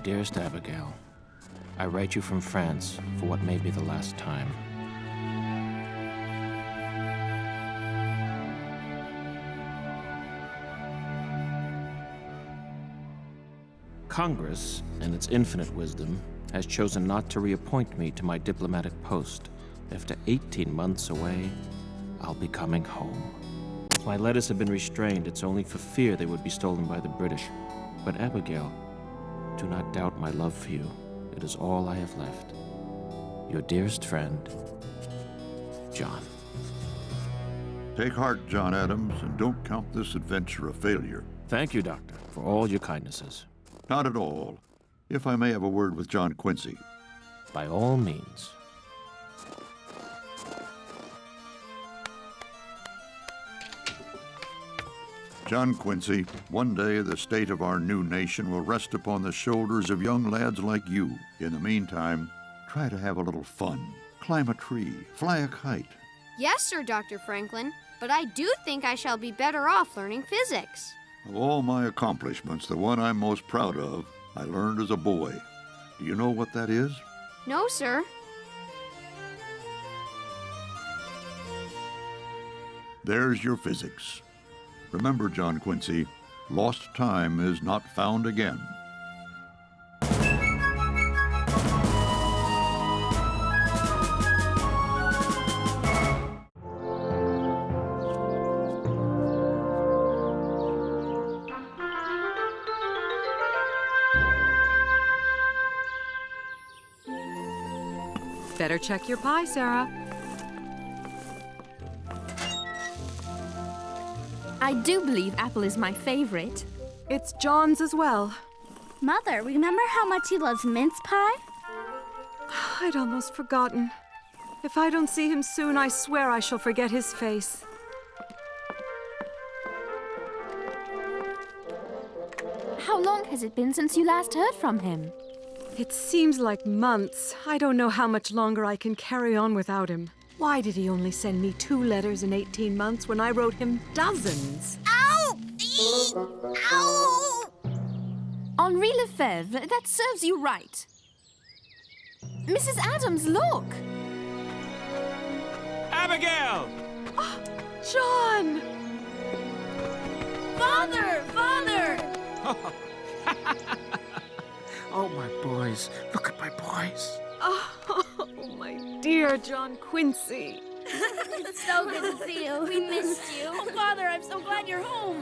Dearest Abigail, I write you from France for what may be the last time. Congress, in its infinite wisdom, has chosen not to reappoint me to my diplomatic post. After 18 months away, I'll be coming home. If my letters have been restrained, it's only for fear they would be stolen by the British. But Abigail, do not doubt my love for you. It is all I have left. Your dearest friend, John. Take heart, John Adams, and don't count this adventure a failure. Thank you, Doctor, for all your kindnesses. Not at all. If I may have a word with John Quincy. By all means. John Quincy, one day the state of our new nation will rest upon the shoulders of young lads like you. In the meantime, try to have a little fun. Climb a tree, fly a kite. Yes, sir, Dr. Franklin, but I do think I shall be better off learning physics. Of all my accomplishments, the one I'm most proud of, I learned as a boy. Do you know what that is? No, sir. There's your physics. Remember, John Quincy, lost time is not found again. Better check your pie, Sarah. I do believe apple is my favorite. It's John's as well. Mother, remember how much he loves mince pie? I'd almost forgotten. If I don't see him soon, I swear I shall forget his face. How long has it been since you last heard from him? It seems like months. I don't know how much longer I can carry on without him. Why did he only send me 2 letters in 18 months when I wrote him dozens? Ow! Ow! Henri Lefebvre, that serves you right. Mrs. Adams, look! Abigail! Oh, John! Father! Father! Oh, my boys. Look at my boys. Oh, my dear John Quincy. It's so good to see you. We missed you. Oh, Father, I'm so glad you're home.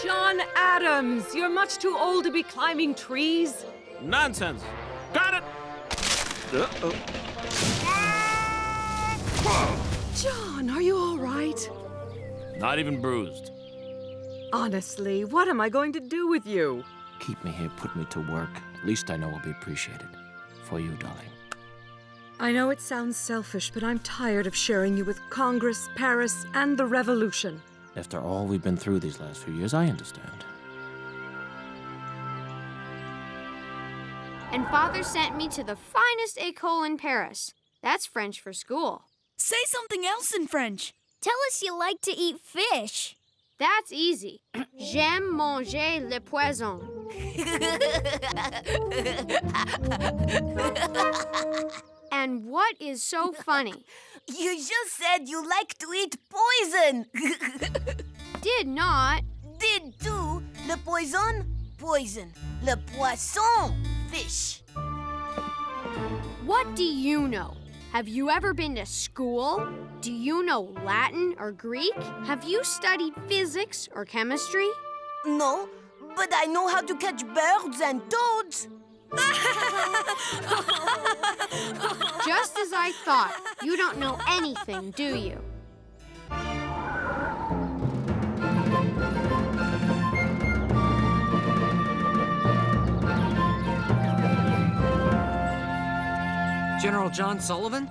John Adams, you're much too old to be climbing trees. Nonsense. Got it! John, are you all right? Not even bruised. Honestly, what am I going to do with you? Keep me here, put me to work. At least I know I'll be appreciated. For you, darling. I know it sounds selfish, but I'm tired of sharing you with Congress, Paris, and the Revolution. After all we've been through these last few years, I understand. And Father sent me to the finest école in Paris. That's French for school. Say something else in French. Tell us you like to eat fish. That's easy. J'aime manger le poisson. And what is so funny? You just said you like to eat poison. Did not. Did do. Le poison, poison. Le poisson, fish. What do you know? Have you ever been to school? Do you know Latin or Greek? Have you studied physics or chemistry? No, but I know how to catch birds and toads. Just as I thought. You don't know anything, do you? General John Sullivan?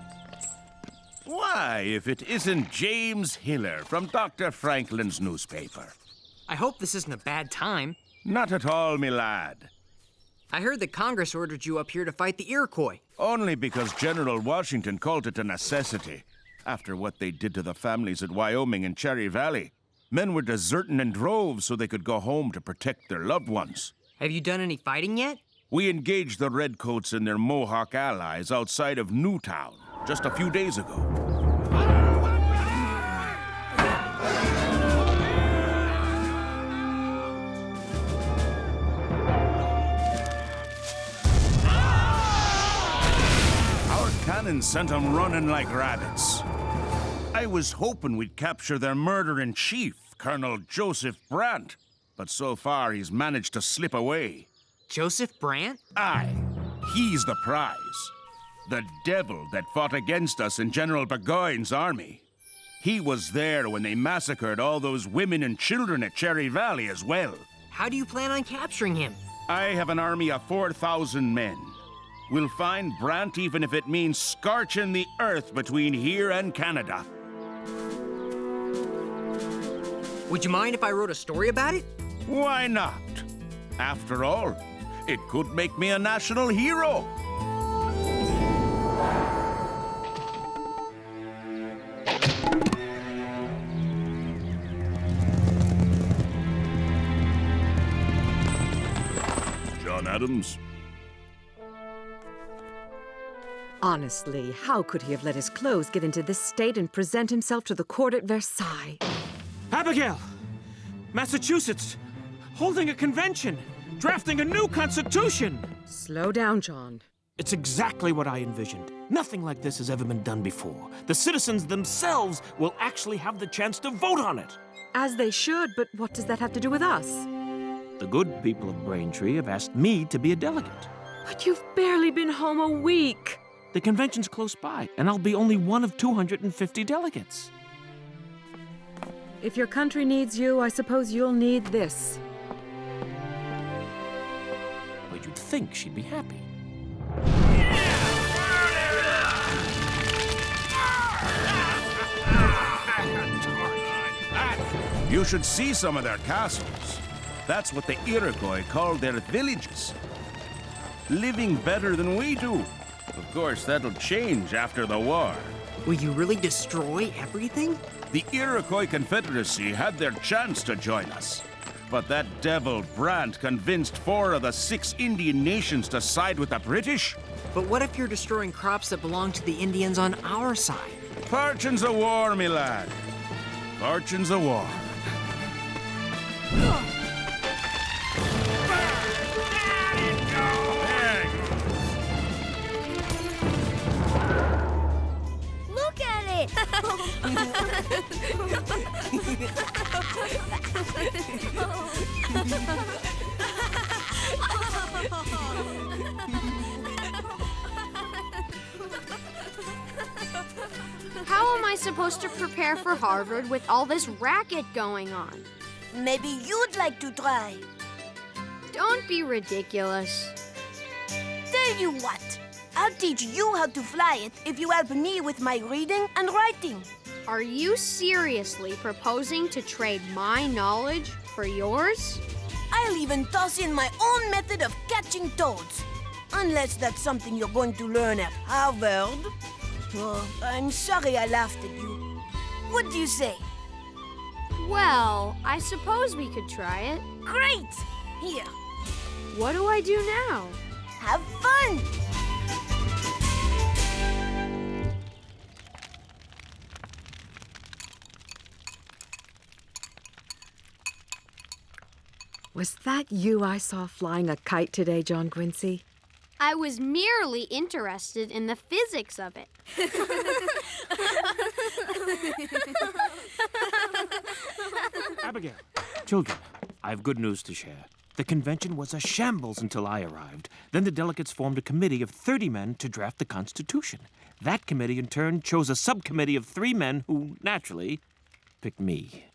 Why, if it isn't James Hiller from Dr. Franklin's newspaper. I hope this isn't a bad time. Not at all, me lad. I heard that Congress ordered you up here to fight the Iroquois. Only because General Washington called it a necessity. After what they did to the families at Wyoming and Cherry Valley, men were deserting in droves so they could go home to protect their loved ones. Have you done any fighting yet? We engaged the Redcoats and their Mohawk allies outside of Newtown just a few days ago. Our cannons sent them running like rabbits. I was hoping we'd capture their murderer-in-chief, Colonel Joseph Brant, but so far he's managed to slip away. Joseph Brant? Aye, he's the prize. The devil that fought against us in General Burgoyne's army. He was there when they massacred all those women and children at Cherry Valley as well. How do you plan on capturing him? I have an army of 4,000 men. We'll find Brant even if it means scorching the earth between here and Canada. Would you mind if I wrote a story about it? Why not? After all, it could make me a national hero. John Adams. Honestly, how could he have let his clothes get into this state and present himself to the court at Versailles? Abigail! Massachusetts! Holding a convention! Drafting a new constitution! Slow down, John. It's exactly what I envisioned. Nothing like this has ever been done before. The citizens themselves will actually have the chance to vote on it. As they should, but what does that have to do with us? The good people of Braintree have asked me to be a delegate. But you've barely been home a week. The convention's close by, and I'll be only one of 250 delegates. If your country needs you, I suppose you'll need this. But you'd think she'd be happy. You should see some of their castles. That's what the Iroquois called their villages. Living better than we do. Of course, that'll change after the war. Will you really destroy everything? The Iroquois Confederacy had their chance to join us. But that devil Brant convinced 4 of the 6 Indian nations to side with the British. But what if you're destroying crops that belong to the Indians on our side? Fortune's a war, me lad. Fortune's a war. Look at it! How am I supposed to prepare for Harvard with all this racket going on? Maybe you'd like to try. Don't be ridiculous. Tell you what, I'll teach you how to fly it if you help me with my reading and writing. Are you seriously proposing to trade my knowledge for yours? I'll even toss in my own method of catching toads. Unless that's something you're going to learn at Harvard. Oh, I'm sorry I laughed at you. What do you say? Well, I suppose we could try it. Great! Here, What do I do now? have fun! Was that you I saw flying a kite today, John Quincy? I was merely interested in the physics of it. Abigail, children, I have good news to share. The convention was a shambles until I arrived. Then the delegates formed a committee of 30 men to draft the Constitution. That committee, in turn, chose a subcommittee of 3 men who, naturally, picked me.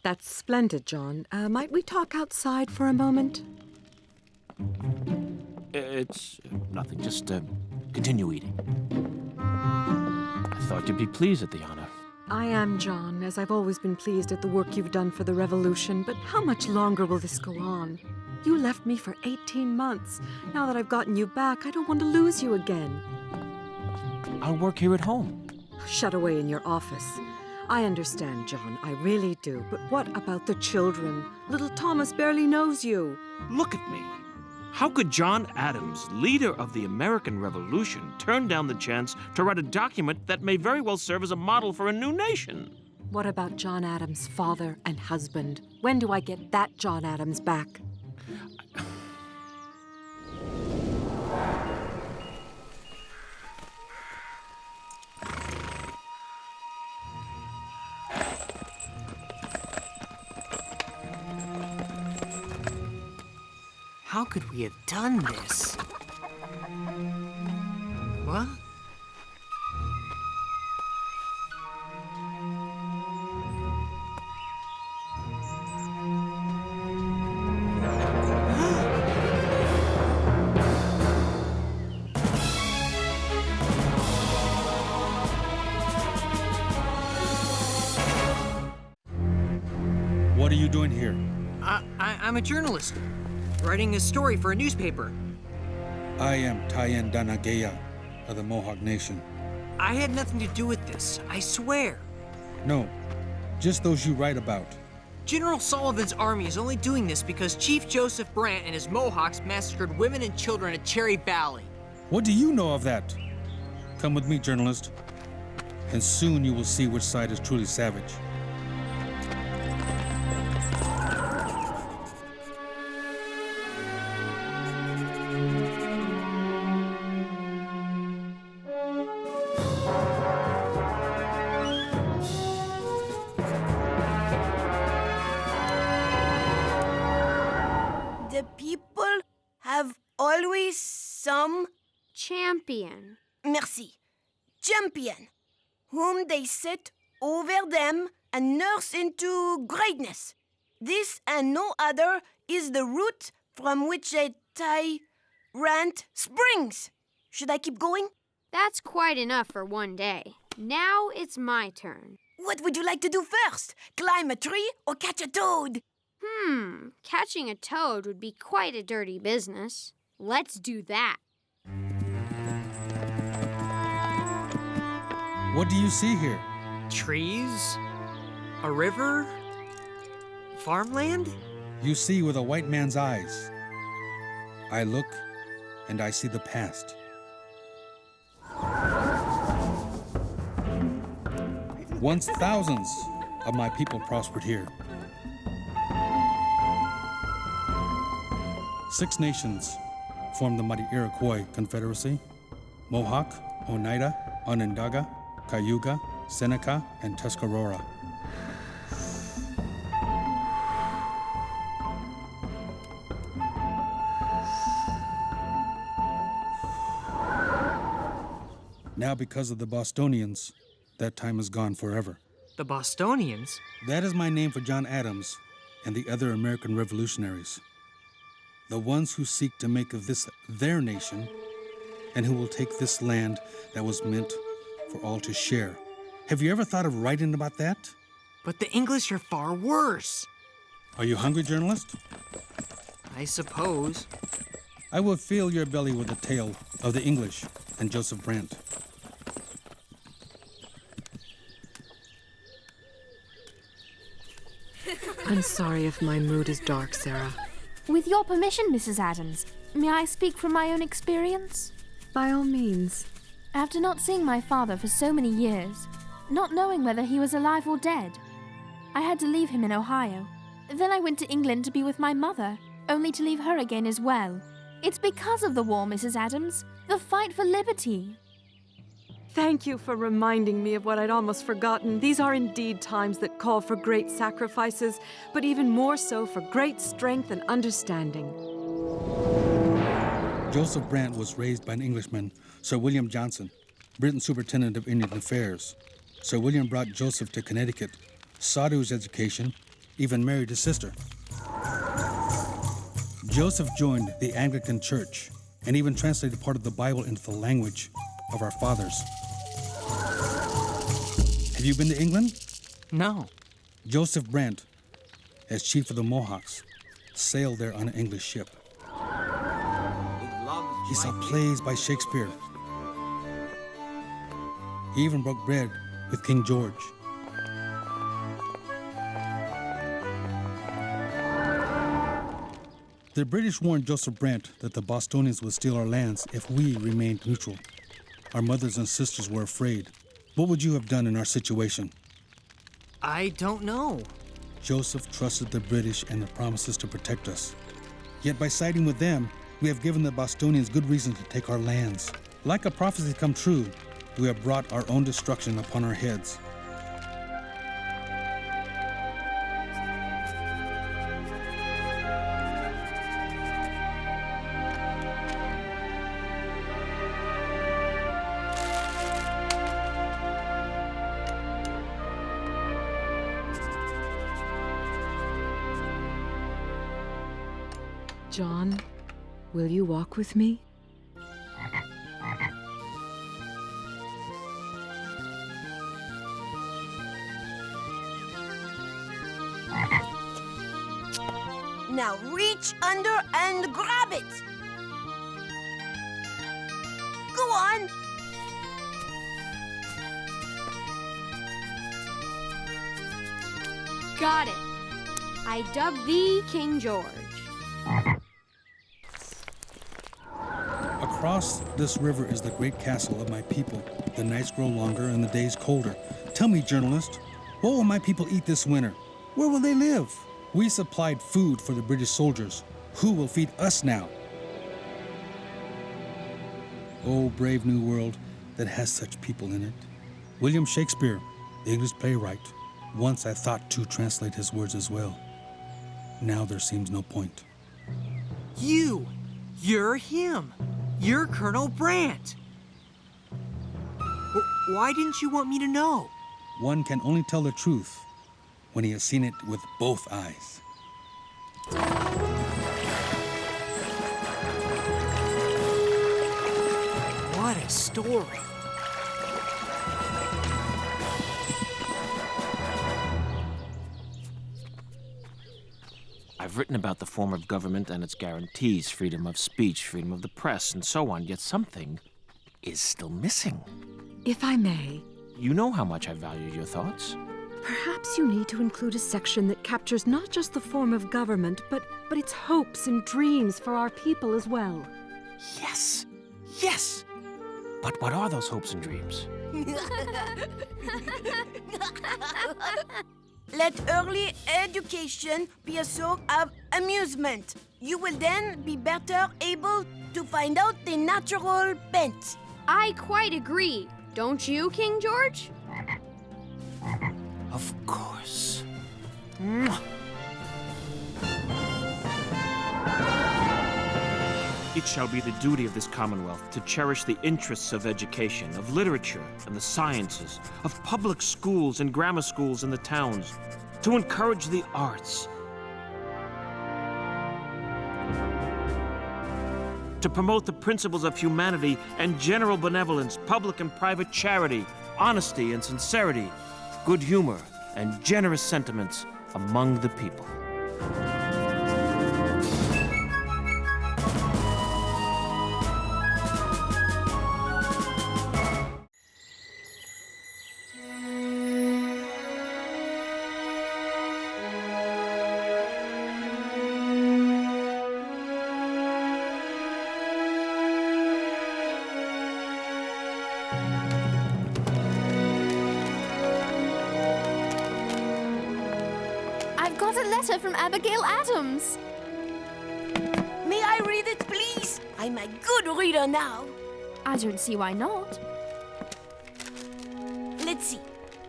That's splendid, John. Might we talk outside for a moment? It's nothing, just continue eating. I thought you'd be pleased at the honor. I am, John, as I've always been pleased at the work you've done for the revolution, but how much longer will this go on? You left me for 18 months. Now that I've gotten you back, I don't want to lose you again. I'll work here at home. Shut away in your office. I understand, John, I really do. But what about the children? Little Thomas barely knows you. Look at me. How could John Adams, leader of the American Revolution, turn down the chance to write a document that may very well serve as a model for a new nation? What about John Adams' father and husband? When do I get that John Adams back? How could we have done this? What? What are you doing here? I'm a journalist, writing a story for a newspaper. I am Tayen Danageya of the Mohawk Nation. I had nothing to do with this, I swear. No, just those you write about. General Sullivan's army is only doing this because Chief Joseph Brant and his Mohawks massacred women and children at Cherry Valley. What do you know of that? Come with me, journalist, and soon you will see which side is truly savage. The people have always some Champion. merci, champion, whom they set over them and nurse into greatness. This and no other is the root from which a tyrant springs. Should I keep going? That's quite enough for one day. Now it's my turn. What would you like to do first? Climb a tree or catch a toad? Catching a toad would be quite a dirty business. Let's do that. What do you see here? Trees? A river? Farmland? You see with a white man's eyes. I look and I see the past. Once thousands of my people prospered here. 6 nations formed the mighty Iroquois Confederacy: Mohawk, Oneida, Onondaga, Cayuga, Seneca, and Tuscarora. Now, because of the Bostonians, that time is gone forever. The Bostonians? That is my name for John Adams and the other American revolutionaries. The ones who seek to make of this their nation and who will take this land that was meant for all to share. Have you ever thought of writing about that? But the English are far worse. Are you hungry, journalist? I suppose. I will fill your belly with the tale of the English and Joseph Brant. I'm sorry if my mood is dark, Sarah. With your permission, Mrs. Adams, may I speak from my own experience? By all means. After not seeing my father for so many years, not knowing whether he was alive or dead, I had to leave him in Ohio. Then I went to England to be with my mother, only to leave her again as well. It's because of the war, Mrs. Adams, the fight for liberty. Thank you for reminding me of what I'd almost forgotten. These are indeed times that call for great sacrifices, but even more so for great strength and understanding. Joseph Brant was raised by an Englishman, Sir William Johnson, Britain Superintendent of Indian Affairs. Sir William brought Joseph to Connecticut, saw to his education, even married his sister. Joseph joined the Anglican Church and even translated part of the Bible into the language of our fathers. Have you been to England? No. Joseph Brant, as chief of the Mohawks, sailed there on an English ship. He saw plays by Shakespeare. He even broke bread with King George. The British warned Joseph Brant that the Bostonians would steal our lands if we remained neutral. Our mothers and sisters were afraid. What would you have done in our situation? I don't know. Joseph trusted the British and their promises to protect us. Yet by siding with them, we have given the Bostonians good reason to take our lands. Like a prophecy come true, we have brought our own destruction upon our heads. John, will you walk with me? Now reach under and grab it. Go on. Got it. I dub thee King George. Across this river is the great castle of my people. The nights grow longer and the days colder. Tell me, journalist, what will my people eat this winter? Where will they live? We supplied food for the British soldiers. Who will feed us now? Oh, brave new world that has such people in it. William Shakespeare, the English playwright. Once I thought to translate his words as well. Now there seems no point. You're him. You're Colonel Brant. Why didn't you want me to know? One can only tell the truth when he has seen it with both eyes. What a story. I've written about the form of government and its guarantees, freedom of speech, freedom of the press, and so on, yet something is still missing. If I may, You know how much I value your thoughts. perhaps you need to include a section that captures not just the form of government, but its hopes and dreams for our people as well. Yes! Yes! But what are those hopes and dreams? Let early education be a source of amusement. You will then be better able to find out the natural bent. I quite agree. Don't you, King George? Of course. It shall be the duty of this Commonwealth to cherish the interests of education, of literature and the sciences, of public schools and grammar schools in the towns, to encourage the arts, to promote the principles of humanity and general benevolence, public and private charity, honesty and sincerity, good humor and generous sentiments among the people. I've got a letter from Abigail Adams. May I read it, please? I'm a good reader now. I don't see why not. Let's see.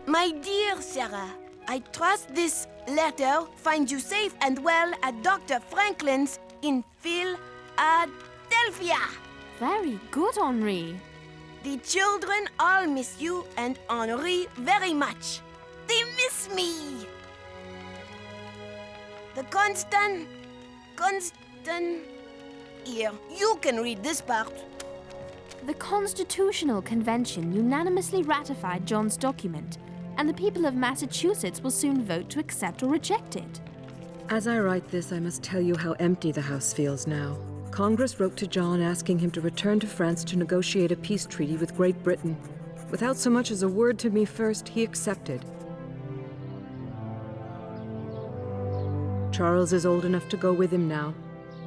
My dear Sarah, I trust this letter finds you safe and well at Dr. Franklin's in Philadelphia. Very good, Henri. The children all miss you and Henri very much. They miss me. The constant... Here, you can read this part. The Constitutional Convention unanimously ratified John's document, and the people of Massachusetts will soon vote to accept or reject it. As I write this, I must tell you how empty the House feels now. Congress wrote to John asking him to return to France to negotiate a peace treaty with Great Britain. Without so much as a word to me first, he accepted. Charles is old enough to go with him now.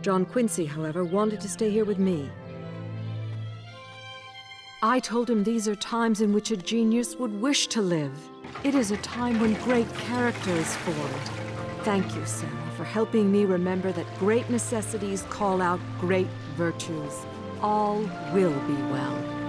John Quincy, however, wanted to stay here with me. I told him these are times in which a genius would wish to live. It is a time when great character is formed. Thank you, Sarah, for helping me remember that great necessities call out great virtues. All will be well.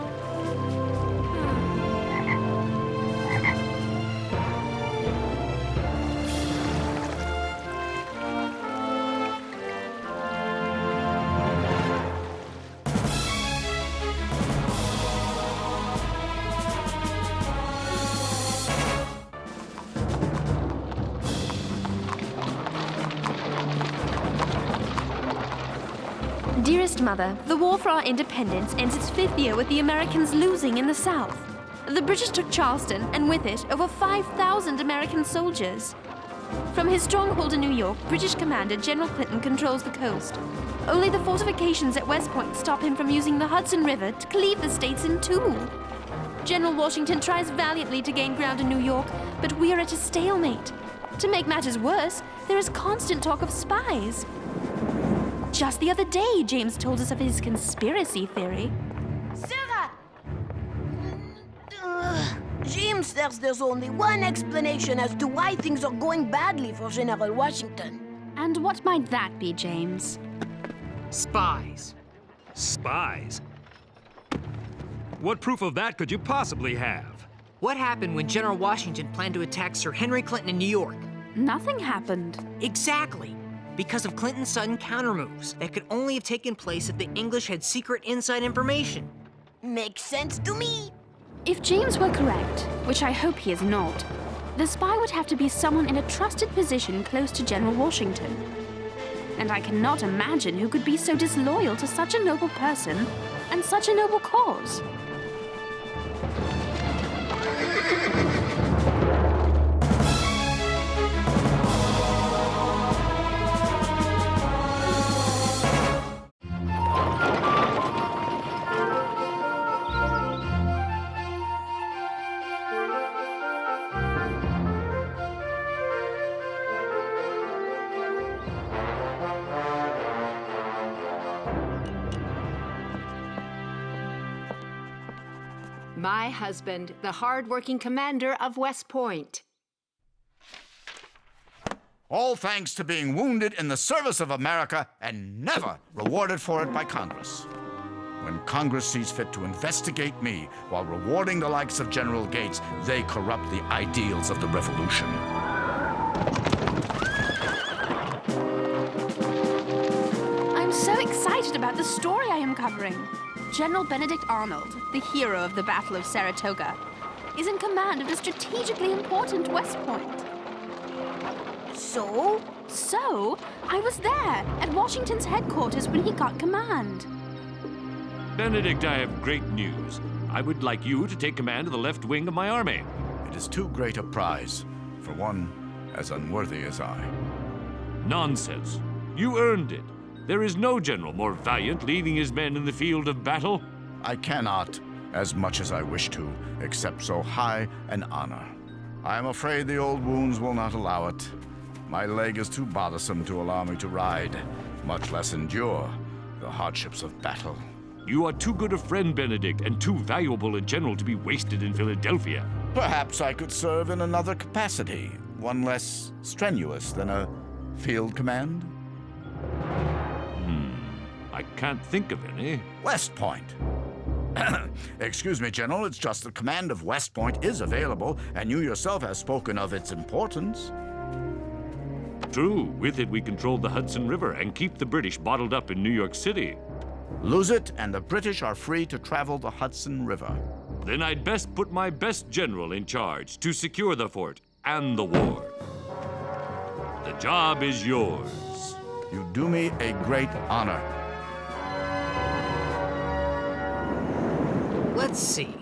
Dearest Mother, the war for our independence ends its 5th year with the Americans losing in the South. The British took Charleston, and with it, over 5,000 American soldiers. From his stronghold in New York, British Commander General Clinton controls the coast. Only the fortifications at West Point stop him from using the Hudson River to cleave the states in two. General Washington tries valiantly to gain ground in New York, but we are at a stalemate. To make matters worse, there is constant talk of spies. Just the other day, James told us of his conspiracy theory. Sarah! James says there's only one explanation as to why things are going badly for General Washington. And what might that be, James? Spies. Spies? What proof of that could you possibly have? What happened when General Washington planned to attack Sir Henry Clinton in New York? Nothing happened. Exactly. Because of Clinton's sudden countermoves that could only have taken place if the English had secret inside information. Makes sense to me. If James were correct, which I hope he is not, the spy would have to be someone in a trusted position close to General Washington. And I cannot imagine who could be so disloyal to such a noble person and such a noble cause. My husband, the hard-working commander of West Point. All thanks to being wounded in the service of America and never rewarded for it by Congress. When Congress sees fit to investigate me while rewarding the likes of General Gates, they corrupt the ideals of the Revolution. I'm so excited about the story I am covering. General Benedict Arnold, the hero of the Battle of Saratoga, is in command of the strategically important West Point. So? So, I was there at Washington's headquarters when he got command. Benedict, I have great news. I would like you to take command of the left wing of my army. It is too great a prize for one as unworthy as I. Nonsense. You earned it. There is no general more valiant leading his men in the field of battle. I cannot, as much as I wish to, accept so high an honor. I am afraid the old wounds will not allow it. My leg is too bothersome to allow me to ride, much less endure the hardships of battle. You are too good a friend, Benedict, and too valuable a general to be wasted in Philadelphia. Perhaps I could serve in another capacity, one less strenuous than a field command. I can't think of any. West Point. Excuse me, General, it's just the command of West Point is available, and you yourself have spoken of its importance. True. With it, we control the Hudson River and keep the British bottled up in New York City. Lose it, and the British are free to travel the Hudson River. Then I'd best put my best general in charge to secure the fort and the war. The job is yours. You do me a great honor. Let's see.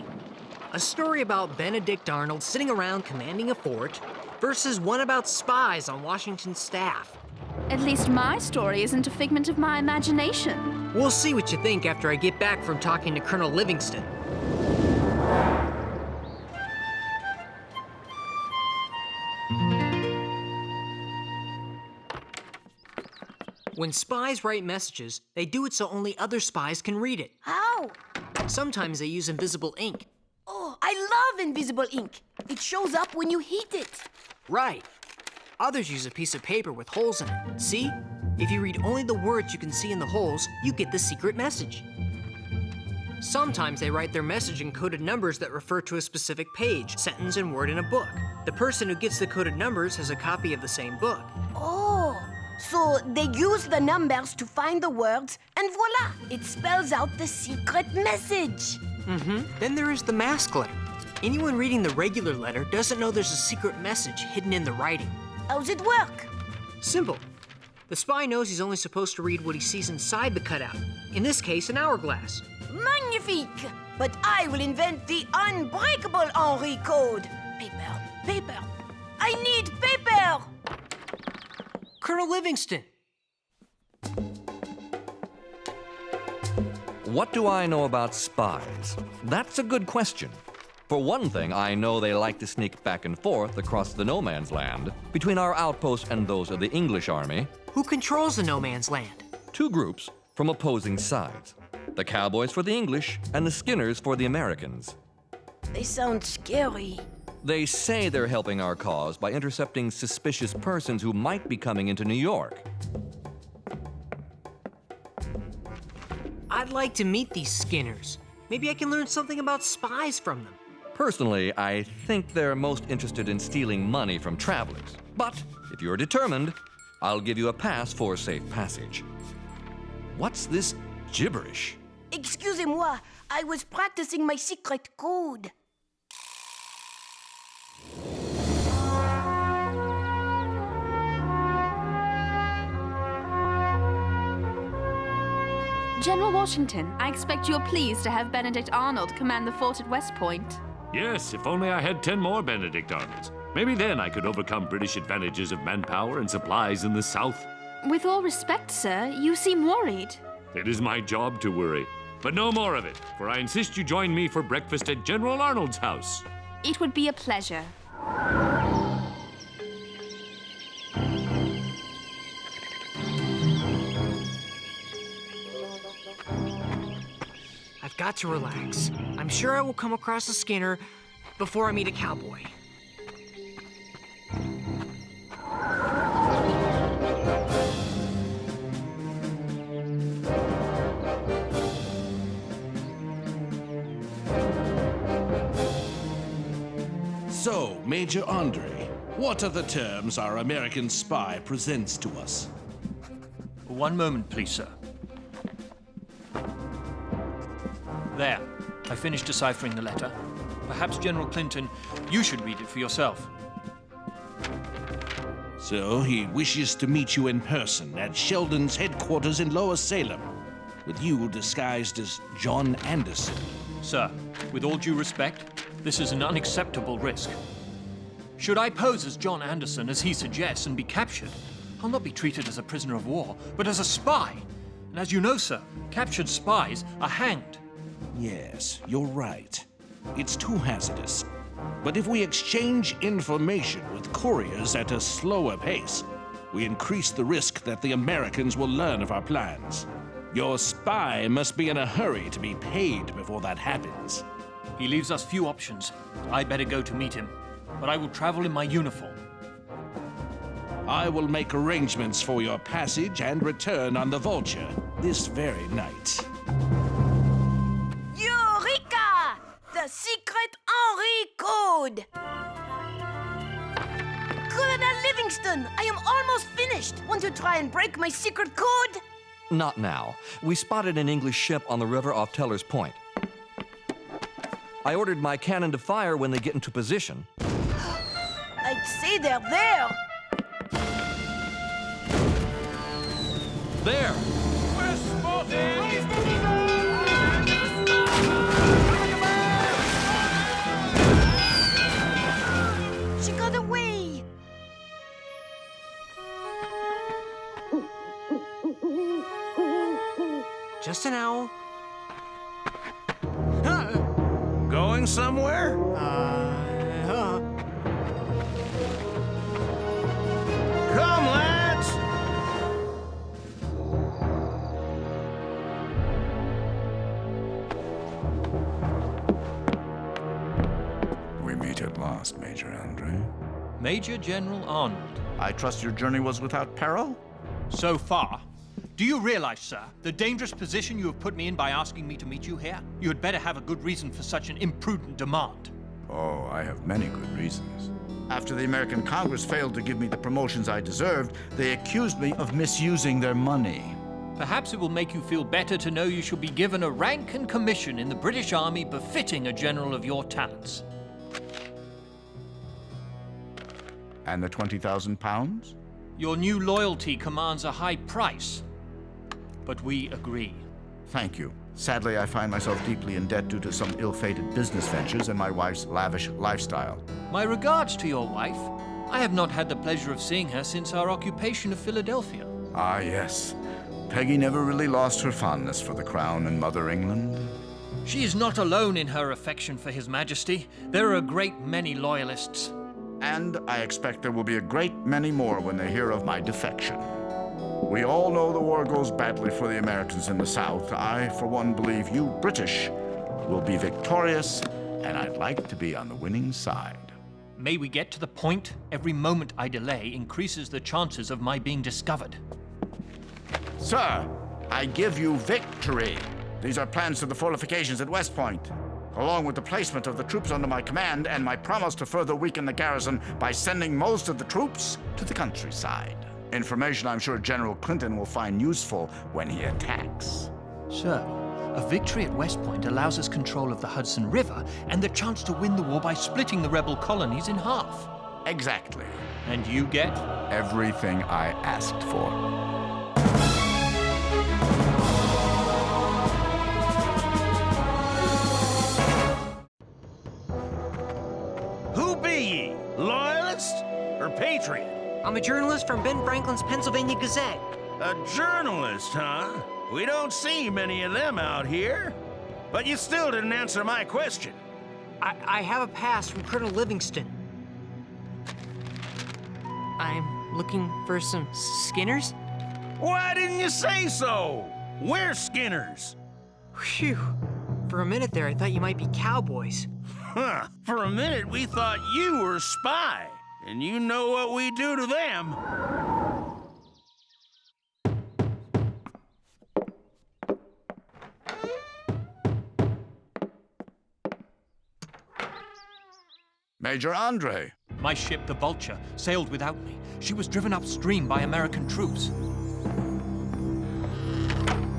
A story about Benedict Arnold sitting around commanding a fort versus one about spies on Washington's staff. At least my story isn't a figment of my imagination. We'll see what you think after I get back from talking to Colonel Livingston. When spies write messages, they do it so only other spies can read it. How? Sometimes they use invisible ink. Oh, I love invisible ink. It shows up when you heat it. Right. Others use a piece of paper with holes in it. See? If you read only the words you can see in the holes, you get the secret message. Sometimes they write their message in coded numbers that refer to a specific page, sentence, and word in a book. The person who gets the coded numbers has a copy of the same book. Oh, so they use the numbers to find the words, and voila! It spells out the secret message. Then there is the mask letter. Anyone reading the regular letter doesn't know there's a secret message hidden in the writing. How's it work? Simple. The spy knows he's only supposed to read what he sees inside the cutout. In this case, an hourglass. Magnifique! But I will invent the unbreakable Henri code. Paper, paper. I need paper! Colonel Livingston! What do I know about spies? That's a good question. For one thing, I know they like to sneak back and forth across the no man's land between our outposts and those of the English army. Who controls the no man's land? Two groups from opposing sides. The cowboys for the English and the skinners for the Americans. They sound scary. They say they're helping our cause by intercepting suspicious persons who might be coming into New York. I'd like to meet these skinners. Maybe I can learn something about spies from them. Personally, I think they're most interested in stealing money from travelers. But if you're determined, I'll give you a pass for safe passage. What's this gibberish? Excusez-moi, I was practicing my secret code. General Washington, I expect you're pleased to have Benedict Arnold command the fort at West Point. Yes, if only I had 10 more Benedict Arnolds. Maybe then I could overcome British advantages of manpower and supplies in the South. With all respect, sir, you seem worried. It is my job to worry. But no more of it, for I insist you join me for breakfast at General Arnold's house. It would be a pleasure. I've got to relax. I'm sure I will come across a skinner before I meet a cowboy. So, Major Andre, what are the terms our American spy presents to us? One moment, please, sir. There. I finished deciphering the letter. Perhaps, General Clinton, you should read it for yourself. So, he wishes to meet you in person at Sheldon's headquarters in Lower Salem, with you disguised as John Anderson. Sir, with all due respect, this is an unacceptable risk. Should I pose as John Anderson, as he suggests, and be captured, I'll not be treated as a prisoner of war, but as a spy. And as you know, sir, captured spies are hanged. Yes, you're right. It's too hazardous. But if we exchange information with couriers at a slower pace, we increase the risk that the Americans will learn of our plans. Your spy must be in a hurry to be paid before that happens. He leaves us few options. I'd better go to meet him, but I will travel in my uniform. I will make arrangements for your passage and return on the Vulture this very night. Eureka! The secret Henri code! Colonel Livingston, I am almost finished. Want to try and break my secret code? Not now. We spotted an English ship on the river off Teller's Point. I ordered my cannon to fire when they get into position. I'd say they're there. There! We're spotted! She got away! Just an owl. Going somewhere? Come, lads! Major General Arnold. I trust your journey was without peril? So far. Do you realize, sir, the dangerous position you have put me in by asking me to meet you here? You had better have a good reason for such an imprudent demand. Oh, I have many good reasons. After the American Congress failed to give me the promotions I deserved, they accused me of misusing their money. Perhaps it will make you feel better to know you shall be given a rank and commission in the British Army befitting a general of your talents. And the 20,000 pounds? Your new loyalty commands a high price, but we agree. Thank you. Sadly, I find myself deeply in debt due to some ill-fated business ventures and my wife's lavish lifestyle. My regards to your wife. I have not had the pleasure of seeing her since our occupation of Philadelphia. Ah, yes. Peggy never really lost her fondness for the crown and Mother England. She is not alone in her affection for His Majesty. There are a great many loyalists. And I expect there will be a great many more when they hear of my defection. We all know the war goes badly for the Americans in the South. I, for one, believe you British will be victorious, and I'd like to be on the winning side. May we get to the point? Every moment I delay increases the chances of my being discovered. Sir, I give you victory. These are plans to the fortifications at West Point, along with the placement of the troops under my command and my promise to further weaken the garrison by sending most of the troops to the countryside. Information I'm sure General Clinton will find useful when he attacks. Sir, a victory at West Point allows us control of the Hudson River and the chance to win the war by splitting the rebel colonies in half. Exactly. And you get? Everything I asked for. Who be ye? Loyalist or patriot? I'm a journalist from Ben Franklin's Pennsylvania Gazette. A journalist, huh? We don't see many of them out here. But you still didn't answer my question. I have a pass from Colonel Livingston. I'm looking for some Skinners. Why didn't you say so? We're Skinners. Phew. For a minute there, I thought you might be cowboys. Huh. For a minute, we thought you were a spy. And you know what we do to them. Major Andre. My ship, the Vulture, sailed without me. She was driven upstream by American troops.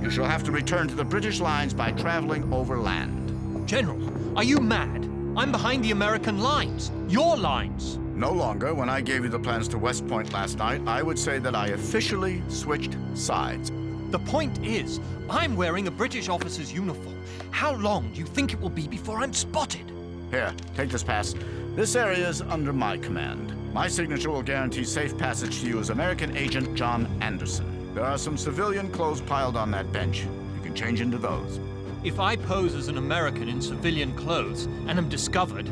You shall have to return to the British lines by traveling overland. General, are you mad? I'm behind the American lines. Your lines. No longer. When I gave you the plans to West Point last night, I would say that I officially switched sides. The point is, I'm wearing a British officer's uniform. How long do you think it will be before I'm spotted? Here, take this pass. This area is under my command. My signature will guarantee safe passage to you as American agent John Anderson. There are some civilian clothes piled on that bench. You can change into those. If I pose as an American in civilian clothes and am discovered,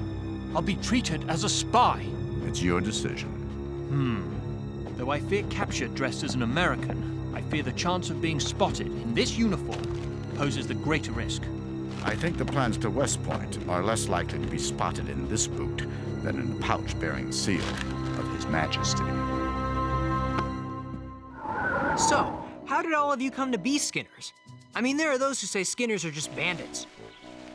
I'll be treated as a spy. It's your decision. Though I fear capture dressed as an American, I fear the chance of being spotted in this uniform poses the greater risk. I think the plans to West Point are less likely to be spotted in this boot than in the pouch bearing the seal of His Majesty. So, how did all of you come to be Skinners? I mean, there are those who say Skinners are just bandits.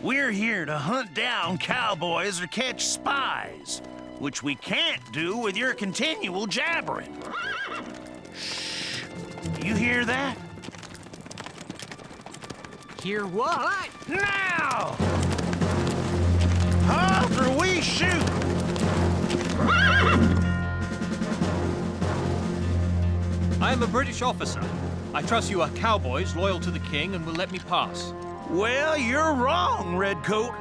We're here to hunt down cowboys or catch spies, which we can't do with your continual jabbering. Shh. You hear that? Hear what? Now! Halt or we shoot! I am a British officer. I trust you are cowboys loyal to the king and will let me pass. Well, you're wrong, Redcoat.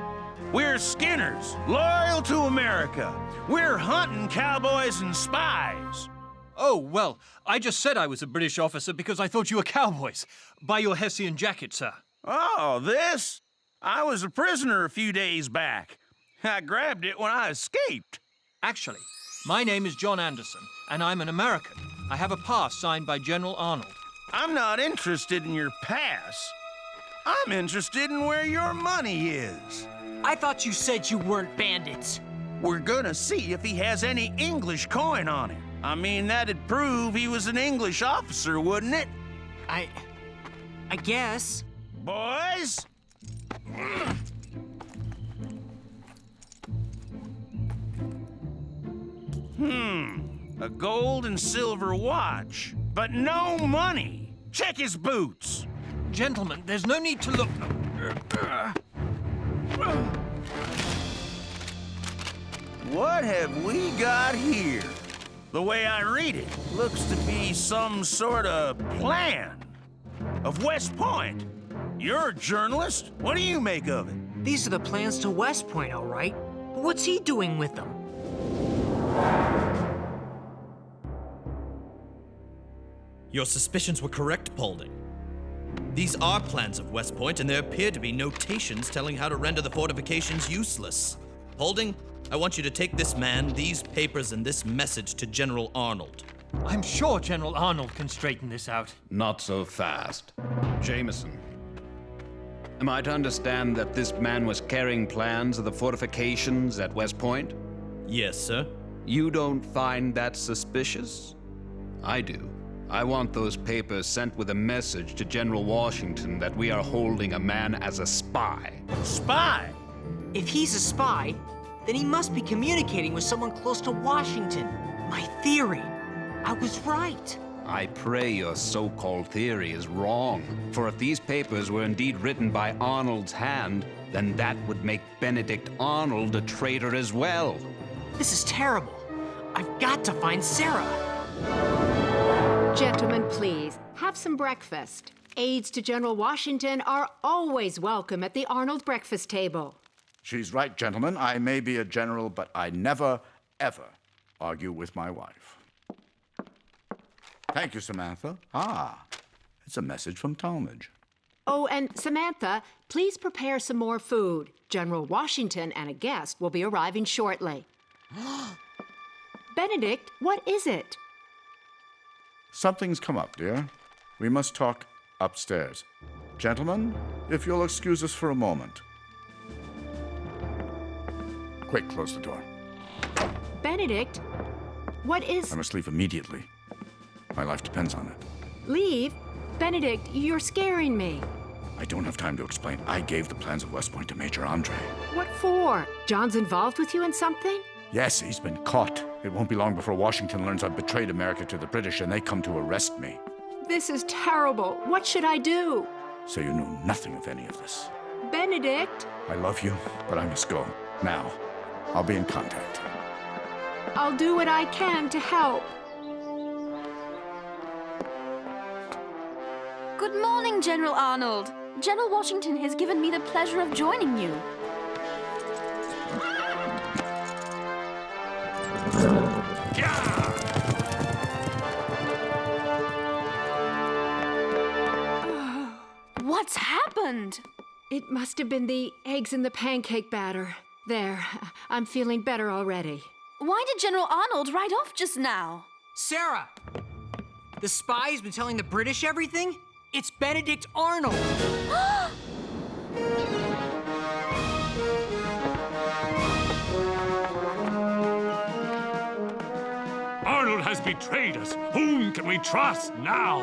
We're Skinners, loyal to America. We're hunting cowboys and spies. Oh, well, I just said I was a British officer because I thought you were cowboys. By your Hessian jacket, sir. Oh, this? I was a prisoner a few days back. I grabbed it when I escaped. Actually, my name is John Anderson, and I'm an American. I have a pass signed by General Arnold. I'm not interested in your pass. I'm interested in where your money is. I thought you said you weren't bandits. We're gonna see if he has any English coin on him. I mean, that'd prove he was an English officer, wouldn't it? I guess. Boys? A gold and silver watch, but no money. Check his boots. Gentlemen, there's no need to look. What have we got here? The way I read it, looks to be some sort of plan of West Point. You're a journalist. What do you make of it? These are the plans to West Point, all right. But what's he doing with them? Your suspicions were correct, Paulding. These are plans of West Point, and there appear to be notations telling how to render the fortifications useless. Paulding, I want you to take this man, these papers, and this message to General Arnold. I'm sure General Arnold can straighten this out. Not so fast. Jameson, am I to understand that this man was carrying plans of the fortifications at West Point? Yes, sir. You don't find that suspicious? I do. I want those papers sent with a message to General Washington that we are holding a man as a spy. Spy? If he's a spy, then he must be communicating with someone close to Washington. My theory. I was right. I pray your so-called theory is wrong. For if these papers were indeed written by Arnold's hand, then that would make Benedict Arnold a traitor as well. This is terrible. I've got to find Sarah. Gentlemen, please, have some breakfast. Aides to General Washington are always welcome at the Arnold breakfast table. She's right, gentlemen. I may be a general, but I never, ever argue with my wife. Thank you, Samantha. It's a message from Talmadge. Oh, and Samantha, please prepare some more food. General Washington and a guest will be arriving shortly. Benedict, what is it? Something's come up, dear. We must talk upstairs. Gentlemen, if you'll excuse us for a moment. Quick, close the door. Benedict, what is... I must leave immediately. My life depends on it. Leave? Benedict, you're scaring me. I don't have time to explain. I gave the plans of West Point to Major Andre. What for? John's involved with you in something? Yes, he's been caught. It won't be long before Washington learns I've betrayed America to the British and they come to arrest me. This is terrible. What should I do? So you know nothing of any of this. Benedict? I love you, but I must go. Now, I'll be in contact. I'll do what I can to help. Good morning, General Arnold. General Washington has given me the pleasure of joining you. What's happened? It must have been the eggs in the pancake batter. There, I'm feeling better already. Why did General Arnold ride off just now? Sarah! The spy has been telling the British everything? It's Benedict Arnold! Arnold has betrayed us. Whom can we trust now?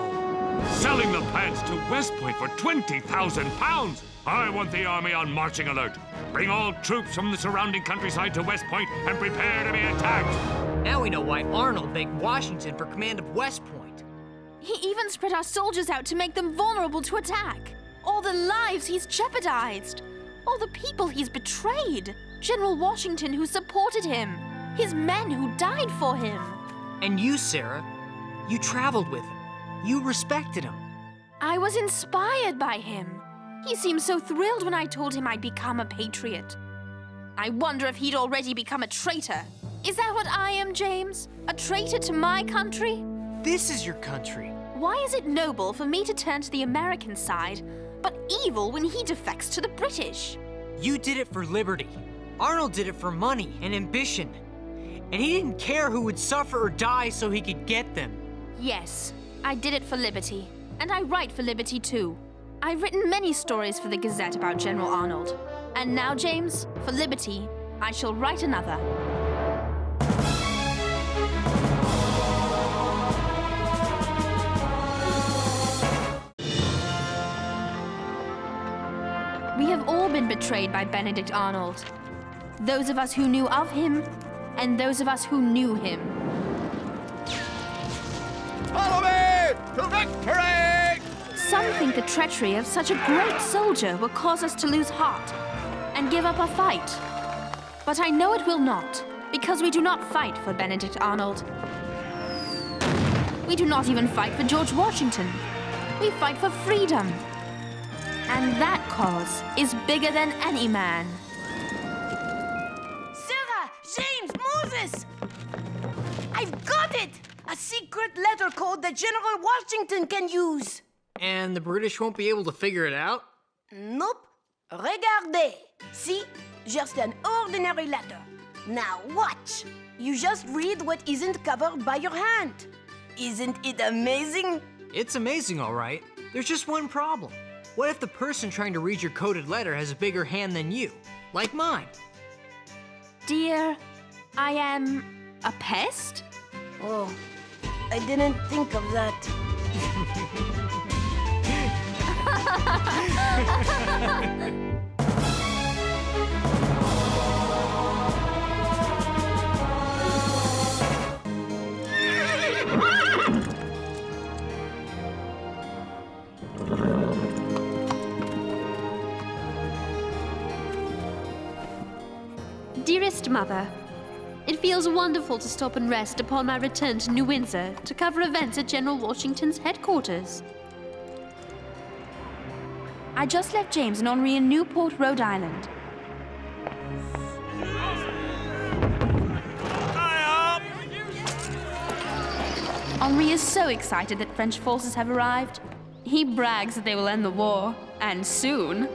Selling the plans to West Point for 20,000 pounds. I want the army on marching alert. Bring all troops from the surrounding countryside to West Point and prepare to be attacked. Now we know why Arnold begged Washington for command of West Point. He even spread our soldiers out to make them vulnerable to attack. All the lives he's jeopardized. All the people he's betrayed. General Washington who supported him. His men who died for him. And you, Sarah, you traveled with him. You respected him. I was inspired by him. He seemed so thrilled when I told him I'd become a patriot. I wonder if he'd already become a traitor. Is that what I am, James? A traitor to my country? This is your country. Why is it noble for me to turn to the American side, but evil when he defects to the British? You did it for liberty. Arnold did it for money and ambition. And he didn't care who would suffer or die so he could get them. Yes, I did it for liberty. And I write for liberty too. I've written many stories for the Gazette about General Arnold. And now, James, for liberty, I shall write another. betrayed by Benedict Arnold. Those of us who knew of him, and those of us who knew him. Follow me to victory! Some think the treachery of such a great soldier will cause us to lose heart and give up our fight. But I know it will not, because we do not fight for Benedict Arnold. We do not even fight for George Washington. We fight for freedom. And that cause is bigger than any man. Sarah, James, Moses! I've got it! A secret letter code that General Washington can use. And the British won't be able to figure it out? Nope. Regardez. See? Just an ordinary letter. Now watch. You just read what isn't covered by your hand. Isn't it amazing? It's amazing, all right. There's just one problem. What if the person trying to read your coded letter has a bigger hand than you? Like mine. Dear, I am a pest? Oh, I didn't think of that. Dearest Mother, it feels wonderful to stop and rest upon my return to New Windsor to cover events at General Washington's headquarters. I just left James and Henri in Newport, Rhode Island. Henri is so excited that French forces have arrived. He brags that they will end the war, and soon.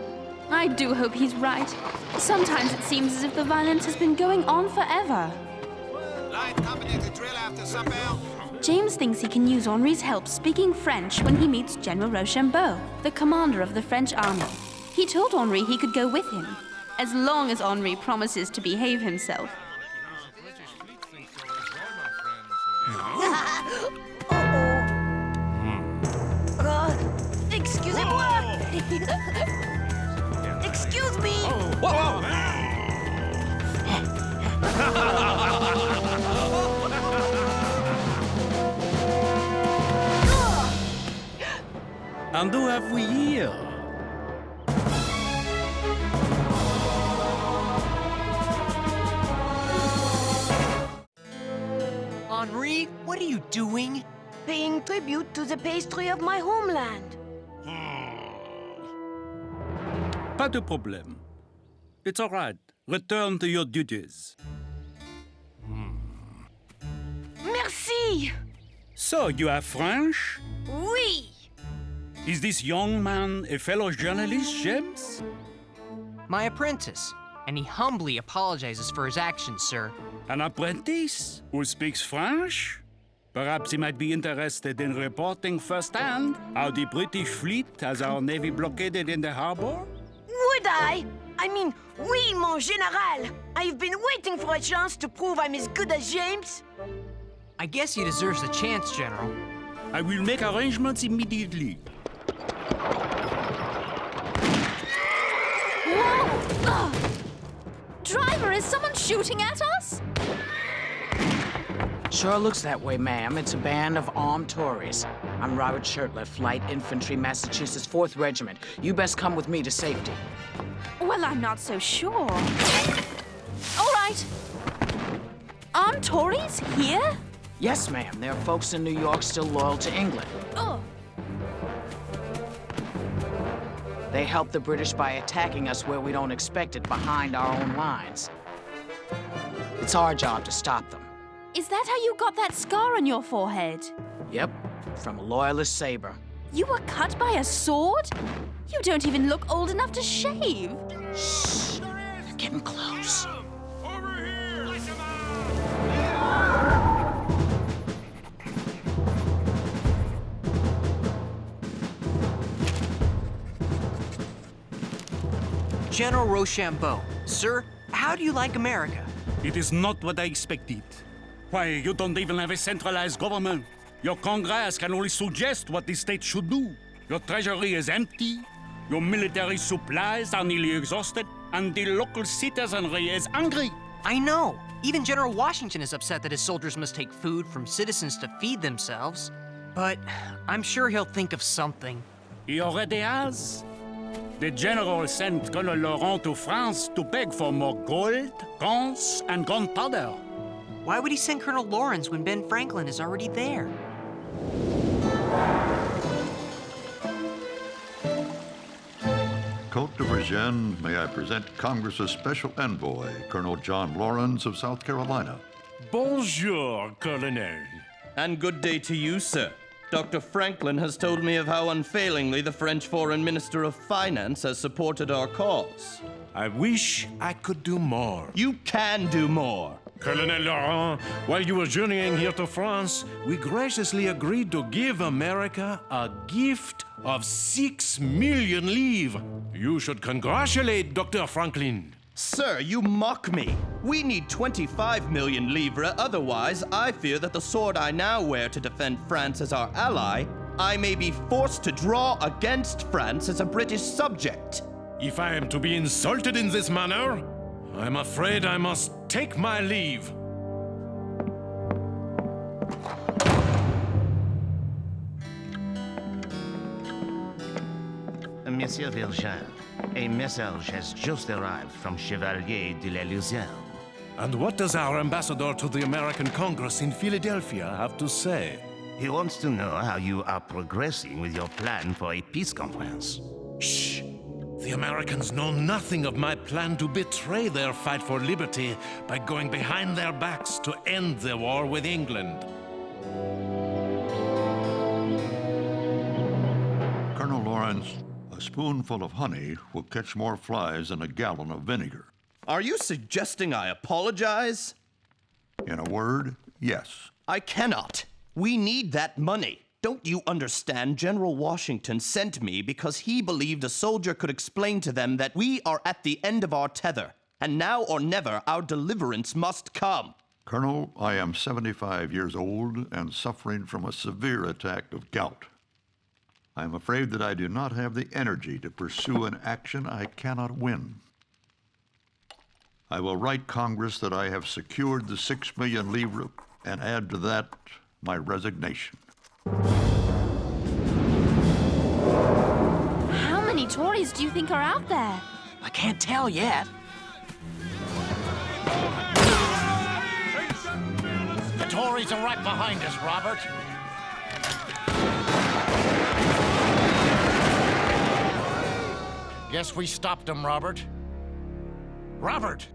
I do hope he's right. Sometimes it seems as if the violence has been going on forever. Line company to drill after sundown. James thinks he can use Henri's help speaking French when he meets General Rochambeau, the commander of the French army. He told Henri he could go with him, as long as Henri promises to behave himself. Excusez-moi! Excuse me! Whoa! And who have we here? Henri, what are you doing? Paying tribute to the pastry of my homeland. Pas de problème. It's all right. Return to your duties. Merci! So, you are French? Oui! Is this young man a fellow journalist, James? My apprentice, and he humbly apologizes for his actions, sir. An apprentice who speaks French? Perhaps he might be interested in reporting firsthand how the British fleet has our navy blockaded in the harbor? Would I? I mean, oui, mon général. I've been waiting for a chance to prove I'm as good as James. I guess he deserves the chance, General. I will make arrangements immediately. Whoa! Driver, is someone shooting at us? Sure looks that way, ma'am. It's a band of armed Tories. I'm Robert Shirtliff, Light Infantry, Massachusetts 4th Regiment. You best come with me to safety. Well, I'm not so sure. All right. Armed Tories here? Yes, ma'am. There are folks in New York still loyal to England. Oh. They help the British by attacking us where we don't expect it, behind our own lines. It's our job to stop them. Is that how you got that scar on your forehead? Yep, from a loyalist saber. You were cut by a sword? You don't even look old enough to shave. Shh, they're getting close. General Rochambeau, sir, how do you like America? It is not what I expected. Why, you don't even have a centralized government. Your Congress can only suggest what the state should do. Your treasury is empty. Your military supplies are nearly exhausted. and the local citizenry is angry. I know. Even General Washington is upset that his soldiers must take food from citizens to feed themselves. But I'm sure he'll think of something. He already has. The general sent Colonel Laurent to France to beg for more gold, guns, and gunpowder. Why would he send Colonel Lawrence when Ben Franklin is already there? Côte de Virginie, may I present Congress's special envoy, Colonel John Lawrence of South Carolina. Bonjour, Colonel. And good day to you, sir. Dr. Franklin has told me of how unfailingly the French Foreign Minister of Finance has supported our cause. I wish I could do more. You can do more. Colonel Laurent, while you were journeying here to France, we graciously agreed to give America a gift of 6 million livres. You should congratulate Dr. Franklin. Sir, you mock me. We need 25 million livres, otherwise I fear that the sword I now wear to defend France as our ally, I may be forced to draw against France as a British subject. If I am to be insulted in this manner, I'm afraid I must take my leave. Monsieur Virgin, a message has just arrived from Chevalier de la Luzerne. And what does our ambassador to the American Congress in Philadelphia have to say? He wants to know how you are progressing with your plan for a peace conference. Shh! The Americans know nothing of my plan to betray their fight for liberty by going behind their backs to end the war with England. Colonel Lawrence, a spoonful of honey will catch more flies than a gallon of vinegar. Are you suggesting I apologize? In a word, yes. I cannot. We need that money. Don't you understand? General Washington sent me because he believed a soldier could explain to them that we are at the end of our tether, and now or never our deliverance must come. Colonel, I am 75 years old and suffering from a severe attack of gout. I am afraid that I do not have the energy to pursue an action I cannot win. I will write Congress that I have secured the 6 million livres and add to that my resignation. How many Tories do you think are out there? I can't tell yet. The Tories are right behind us, Robert. Guess we stopped them, Robert. Robert!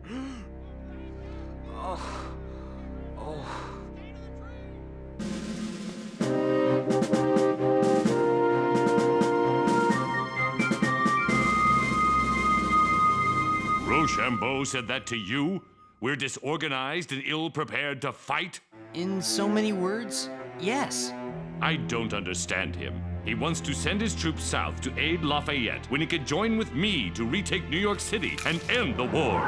Rochambeau said that to you? We're disorganized and ill-prepared to fight? In so many words, yes. I don't understand him. He wants to send his troops south to aid Lafayette when he could join with me to retake New York City and end the war.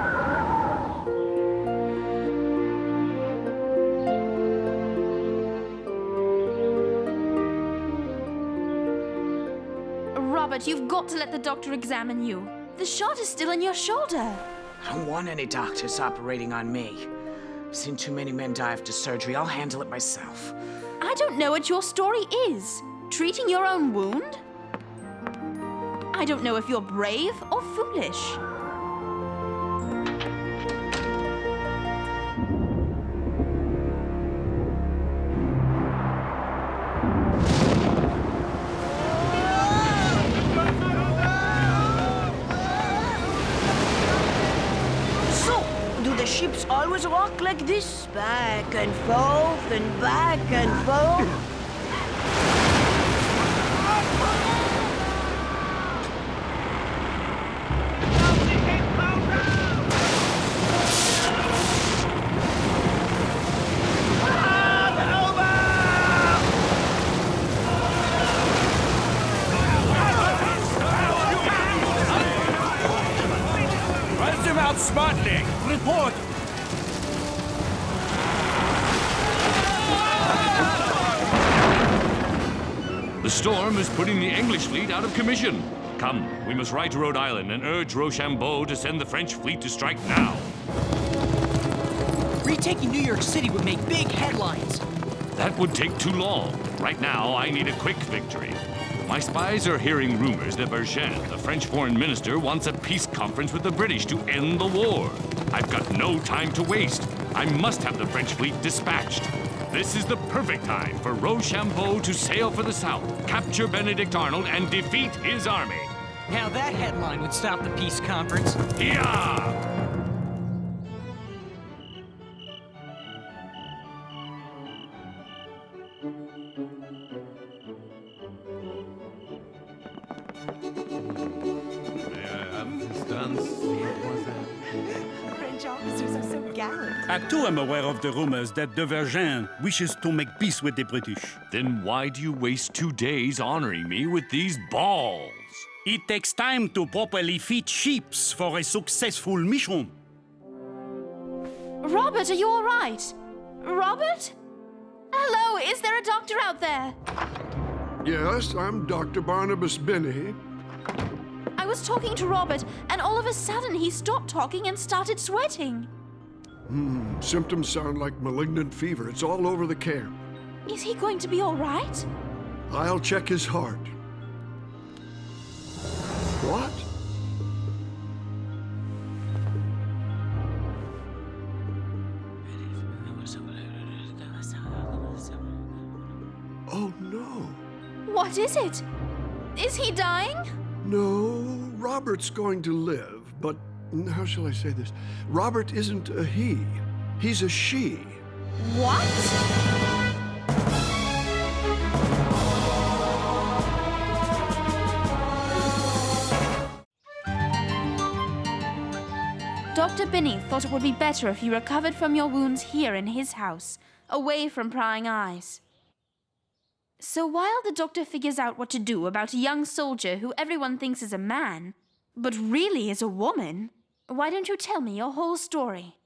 Robert, you've got to let the doctor examine you. The shot is still in your shoulder. I don't want any doctors operating on me. I've seen too many men die after surgery. I'll handle it myself. I don't know what your story is. Treating your own wound? I don't know if you're brave or foolish. Ships always rock like this, back and forth and back and forth. Run them out smartly. Report. The storm is putting the English fleet out of commission. Come, we must ride to Rhode Island and urge Rochambeau to send the French fleet to strike now. Retaking New York City would make big headlines. That would take too long. Right now, I need a quick victory. My spies are hearing rumors that Bergen, the French foreign minister, wants a peace conference with the British to end the war. I've got no time to waste. I must have the French fleet dispatched. This is the perfect time for Rochambeau to sail for the south, capture Benedict Arnold, and defeat his army. Now that headline would stop the peace conference. Yeah! French officers are so gallant. I too am aware of the rumors that de Vergennes wishes to make peace with the British. Then why do you waste 2 days honoring me with these balls? It takes time to properly feed ships for a successful mission. Robert, are you all right? Robert? Hello, is there a doctor out there? Yes, I'm Dr. Barnabas Binney. I was talking to Robert, and all of a sudden he stopped talking and started sweating. Symptoms sound like malignant fever. It's all over the camp. Is he going to be all right? I'll check his heart. What? Oh, no. What is it? Is he dying? No, Robert's going to live, but how shall I say this? Robert isn't a he. He's a she. What? Dr. Binney thought it would be better if you recovered from your wounds here in his house, away from prying eyes. So while the doctor figures out what to do about a young soldier who everyone thinks is a man, but really is a woman, why don't you tell me your whole story?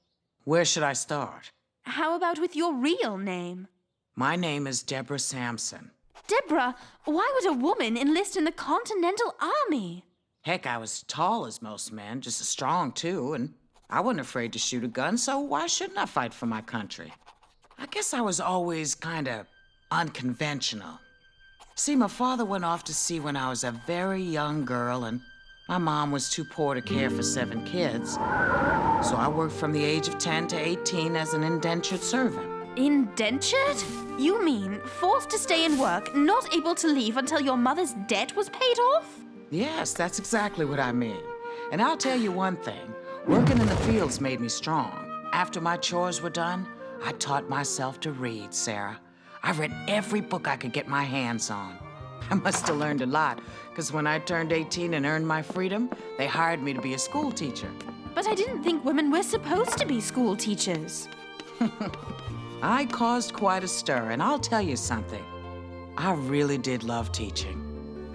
Where should I start? How about with your real name? My name is Deborah Samson. Deborah, why would a woman enlist in the Continental Army? Heck, I was tall as most men, just as strong too, and I wasn't afraid to shoot a gun, so why shouldn't I fight for my country? I guess I was always kinda unconventional. See, my father went off to sea when I was a very young girl, and my mom was too poor to care for 7 kids. So I worked from the age of 10 to 18 as an indentured servant. Indentured? You mean forced to stay and work, not able to leave until your mother's debt was paid off? Yes, that's exactly what I mean. And I'll tell you one thing, working in the fields made me strong. After my chores were done, I taught myself to read, Sarah. I read every book I could get my hands on. I must have learned a lot, because when I turned 18 and earned my freedom, they hired me to be a school teacher. But I didn't think women were supposed to be school teachers. I caused quite a stir, and I'll tell you something. I really did love teaching.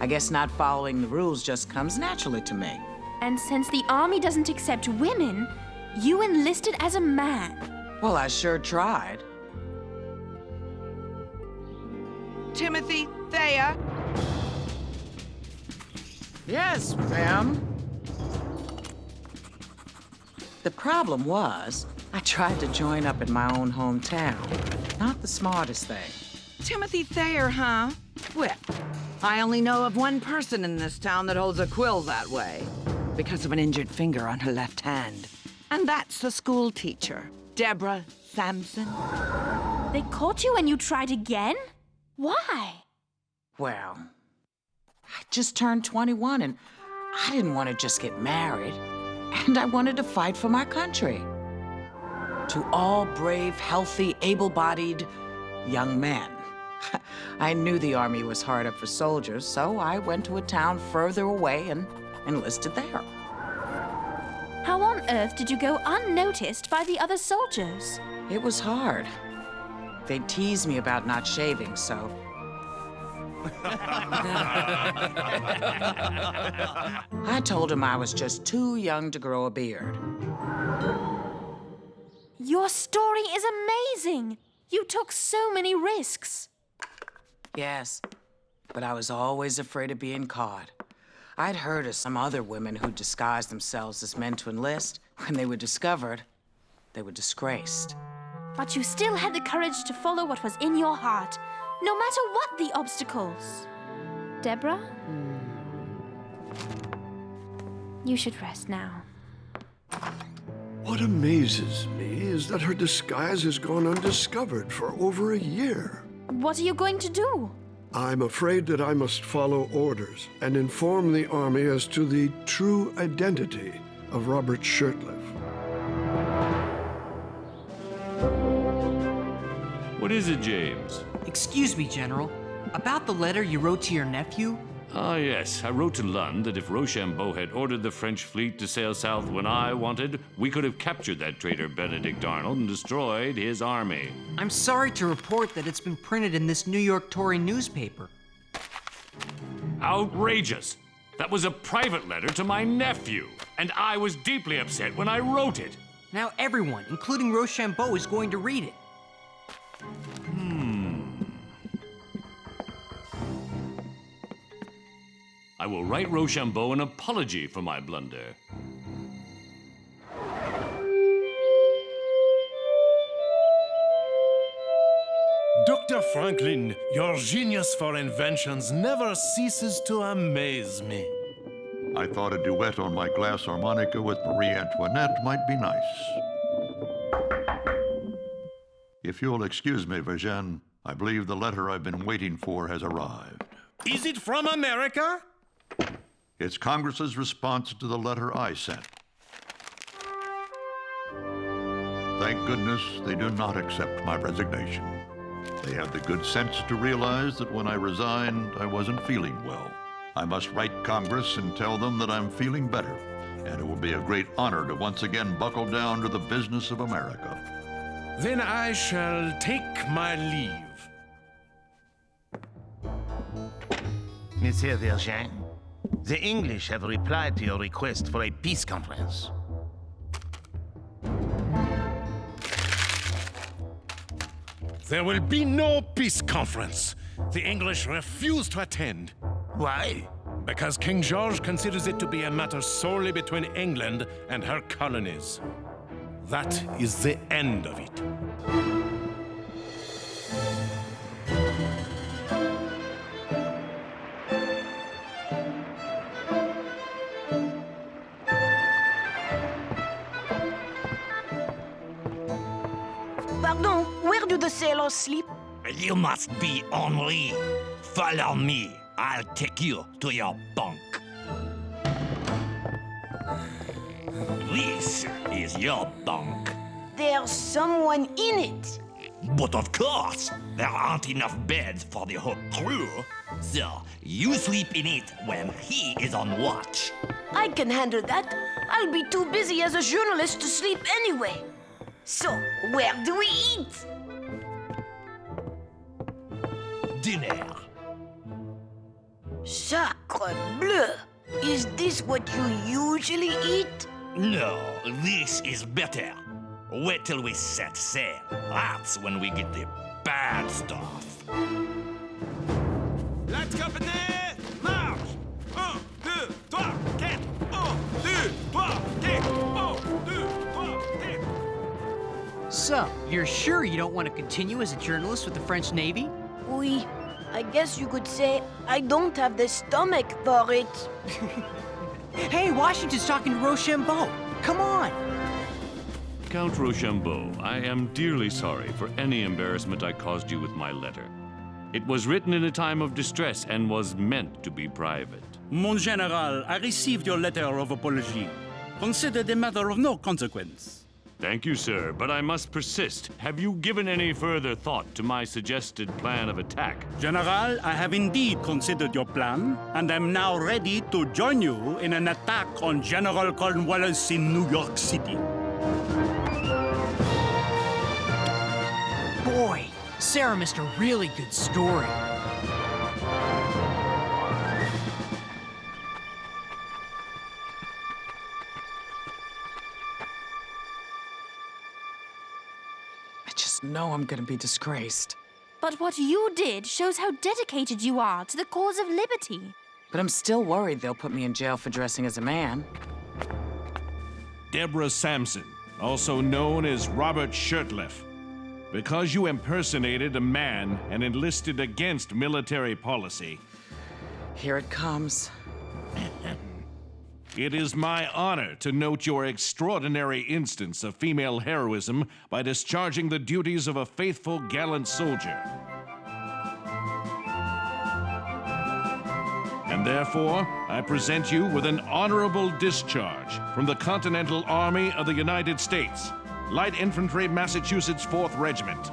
I guess not following the rules just comes naturally to me. And since the Army doesn't accept women, you enlisted as a man. Well, I sure tried. Timothy Thayer? Yes, ma'am. The problem was, I tried to join up in my own hometown. Not the smartest thing. Timothy Thayer, huh? Well, I only know of one person in this town that holds a quill that way, because of an injured finger on her left hand. And that's the school teacher, Deborah Samson. They caught you and you tried again? Why? Well, I just turned 21 and I didn't want to just get married. And I wanted to fight for my country. To all brave, healthy, able-bodied young men. I knew the Army was hard up for soldiers, so I went to a town further away and enlisted there. How on earth did you go unnoticed by the other soldiers? It was hard. They teased me about not shaving, so... I told him I was just too young to grow a beard. Your story is amazing! You took so many risks. Yes, but I was always afraid of being caught. I'd heard of some other women who disguised themselves as men to enlist. When they were discovered, they were disgraced. But you still had the courage to follow what was in your heart, no matter what the obstacles. Deborah? You should rest now. What amazes me is that her disguise has gone undiscovered for over a year. What are you going to do? I'm afraid that I must follow orders and inform the army as to the true identity of Robert Shurtleff. What is it, James? Excuse me, General. About the letter you wrote to your nephew? Ah, yes. I wrote to Lund that if Rochambeau had ordered the French fleet to sail south when I wanted, we could have captured that traitor Benedict Arnold and destroyed his army. I'm sorry to report that it's been printed in this New York Tory newspaper. Outrageous! That was a private letter to my nephew, and I was deeply upset when I wrote it. Now everyone, including Rochambeau, is going to read it. I will write Rochambeau an apology for my blunder. Dr. Franklin, your genius for inventions never ceases to amaze me. I thought a duet on my glass harmonica with Marie Antoinette might be nice. If you'll excuse me, Virgin, I believe the letter I've been waiting for has arrived. Is it from America? It's Congress's response to the letter I sent. Thank goodness they do not accept my resignation. They had the good sense to realize that when I resigned, I wasn't feeling well. I must write Congress and tell them that I'm feeling better, and it will be a great honor to once again buckle down to the business of America. Then I shall take my leave. Monsieur Virgin, the English have replied to your request for a peace conference. There will be no peace conference. The English refuse to attend. Why? Because King George considers it to be a matter solely between England and her colonies. That is the end of it. Pardon, where do the sailors sleep? You must be Henri. Follow me. I'll take you to your bunk. This is your bunk. There's someone in it. But of course, there aren't enough beds for the whole crew. So, you sleep in it when he is on watch. I can handle that. I'll be too busy as a journalist to sleep anyway. So, where do we eat? Dinner. Sacre bleu! Is this what you usually eat? No, this is better. Wait till we set sail. That's when we get the bad stuff. Let's company, marche! 1, 2, 3, 4, 1, 2, 3, 4, 1, 2, 3, 4. So, you're sure you don't want to continue as a journalist with the French Navy? Oui. I guess you could say I don't have the stomach for it. Hey, Washington's talking to Rochambeau. Come on. Count Rochambeau, I am dearly sorry for any embarrassment I caused you with my letter. It was written in a time of distress and was meant to be private. Mon General, I received your letter of apology. Consider it a matter of no consequence. Thank you, sir, but I must persist. Have you given any further thought to my suggested plan of attack? General, I have indeed considered your plan, and am now ready to join you in an attack on General Cornwallis in New York City. Boy, Sarah missed a really good story. know I'm gonna be disgraced. But what you did shows how dedicated you are to the cause of liberty. But I'm still worried they'll put me in jail for dressing as a man. Deborah Samson, also known as Robert Shirtliff. Because you impersonated a man and enlisted against military policy. Here it comes. It is my honor to note your extraordinary instance of female heroism by discharging the duties of a faithful, gallant soldier. And therefore, I present you with an honorable discharge from the Continental Army of the United States, Light Infantry, Massachusetts 4th Regiment.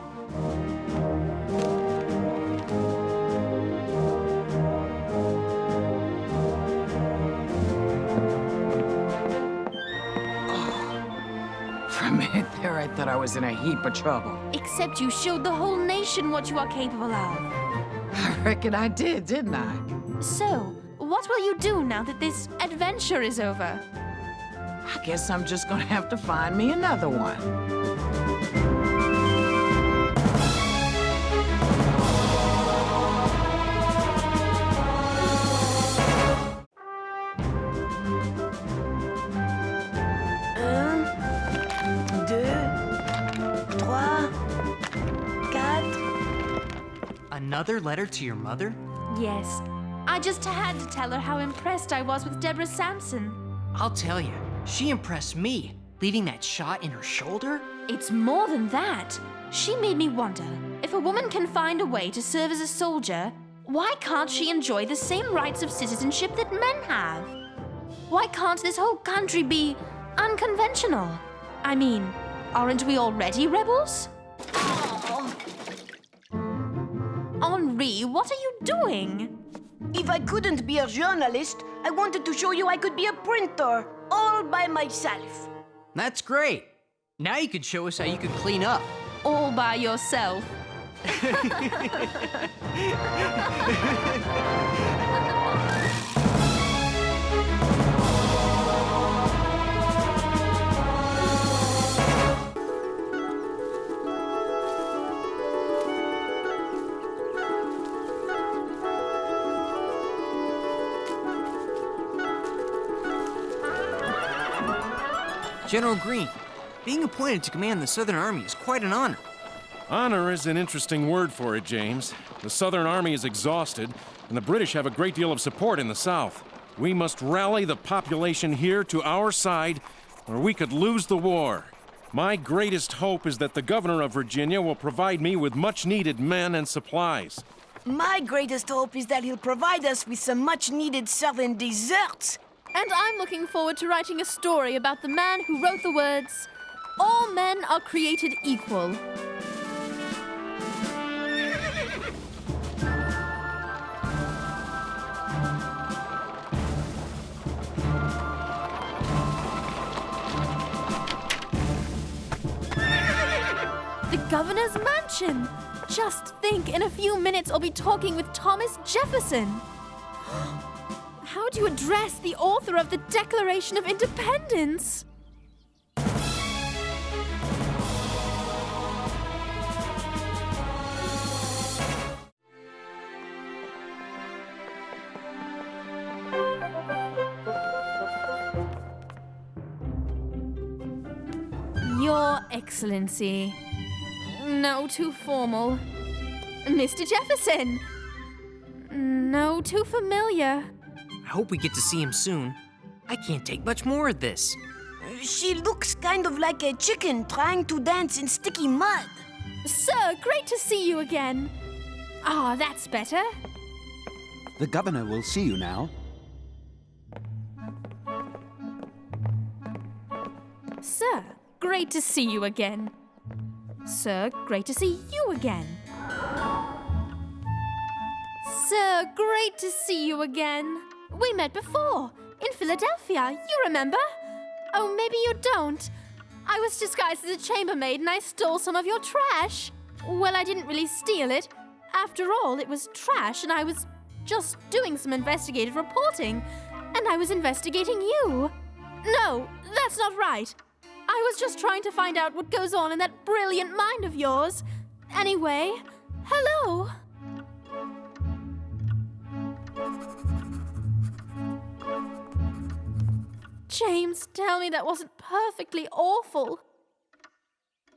For a minute there, I thought I was in a heap of trouble. Except you showed the whole nation what you are capable of. I reckon I did, didn't I? So, what will you do now that this adventure is over? I guess I'm just gonna have to find me another one. Another letter to your mother? Yes. I just had to tell her how impressed I was with Deborah Samson. I'll tell you, she impressed me, leaving that shot in her shoulder. It's more than that. She made me wonder, if a woman can find a way to serve as a soldier, why can't she enjoy the same rights of citizenship that men have? Why can't this whole country be unconventional? I mean, aren't we already rebels? Henri, what are you doing? If I couldn't be a journalist, I wanted to show you I could be a printer, all by myself. That's great. Now you can show us how you can clean up. All by yourself. General Greene, being appointed to command the Southern Army is quite an honor. Honor is an interesting word for it, James. The Southern Army is exhausted, and the British have a great deal of support in the South. We must rally the population here to our side, or we could lose the war. My greatest hope is that the governor of Virginia will provide me with much-needed men and supplies. My greatest hope is that he'll provide us with some much-needed Southern desserts. And I'm looking forward to writing a story about the man who wrote the words, "All men are created equal." The governor's mansion! Just think, in a few minutes I'll be talking with Thomas Jefferson. How do you address the author of the Declaration of Independence? Your Excellency. No, too formal. Mr. Jefferson. No, too familiar. I hope we get to see him soon. I can't take much more of this. She looks kind of like a chicken trying to dance in sticky mud. Sir, great to see you again. Ah, that's better. The governor will see you now. Sir, great to see you again. Sir, great to see you again. Sir, great to see you again. We met before, in Philadelphia, you remember? Oh, maybe you don't. I was disguised as a chambermaid and I stole some of your trash. Well, I didn't really steal it. After all, it was trash and I was just doing some investigative reporting. And I was investigating you. No, that's not right. I was just trying to find out what goes on in that brilliant mind of yours. Anyway, hello. James, tell me that wasn't perfectly awful.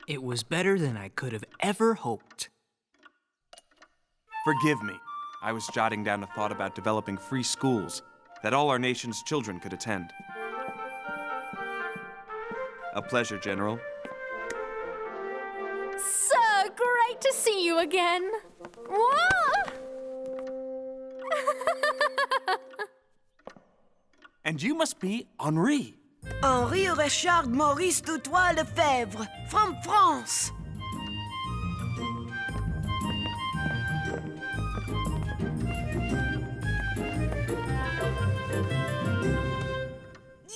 It was better than I could have ever hoped. Forgive me. I was jotting down a thought about developing free schools that all our nation's children could attend. A pleasure, General. Sir, great to see you again. Whoa! And you must be Henri. Henri Richard Maurice Toutois Lefebvre, from France.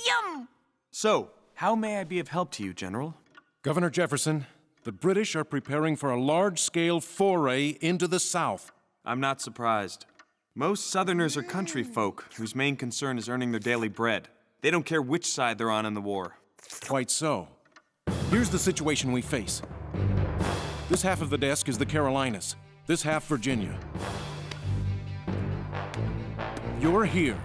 Yum! So, how may I be of help to you, General? Governor Jefferson, the British are preparing for a large-scale foray into the South. I'm not surprised. Most Southerners are country folk whose main concern is earning their daily bread. They don't care which side they're on in the war. Quite so. Here's the situation we face. This half of the desk is the Carolinas, this half Virginia. You're here.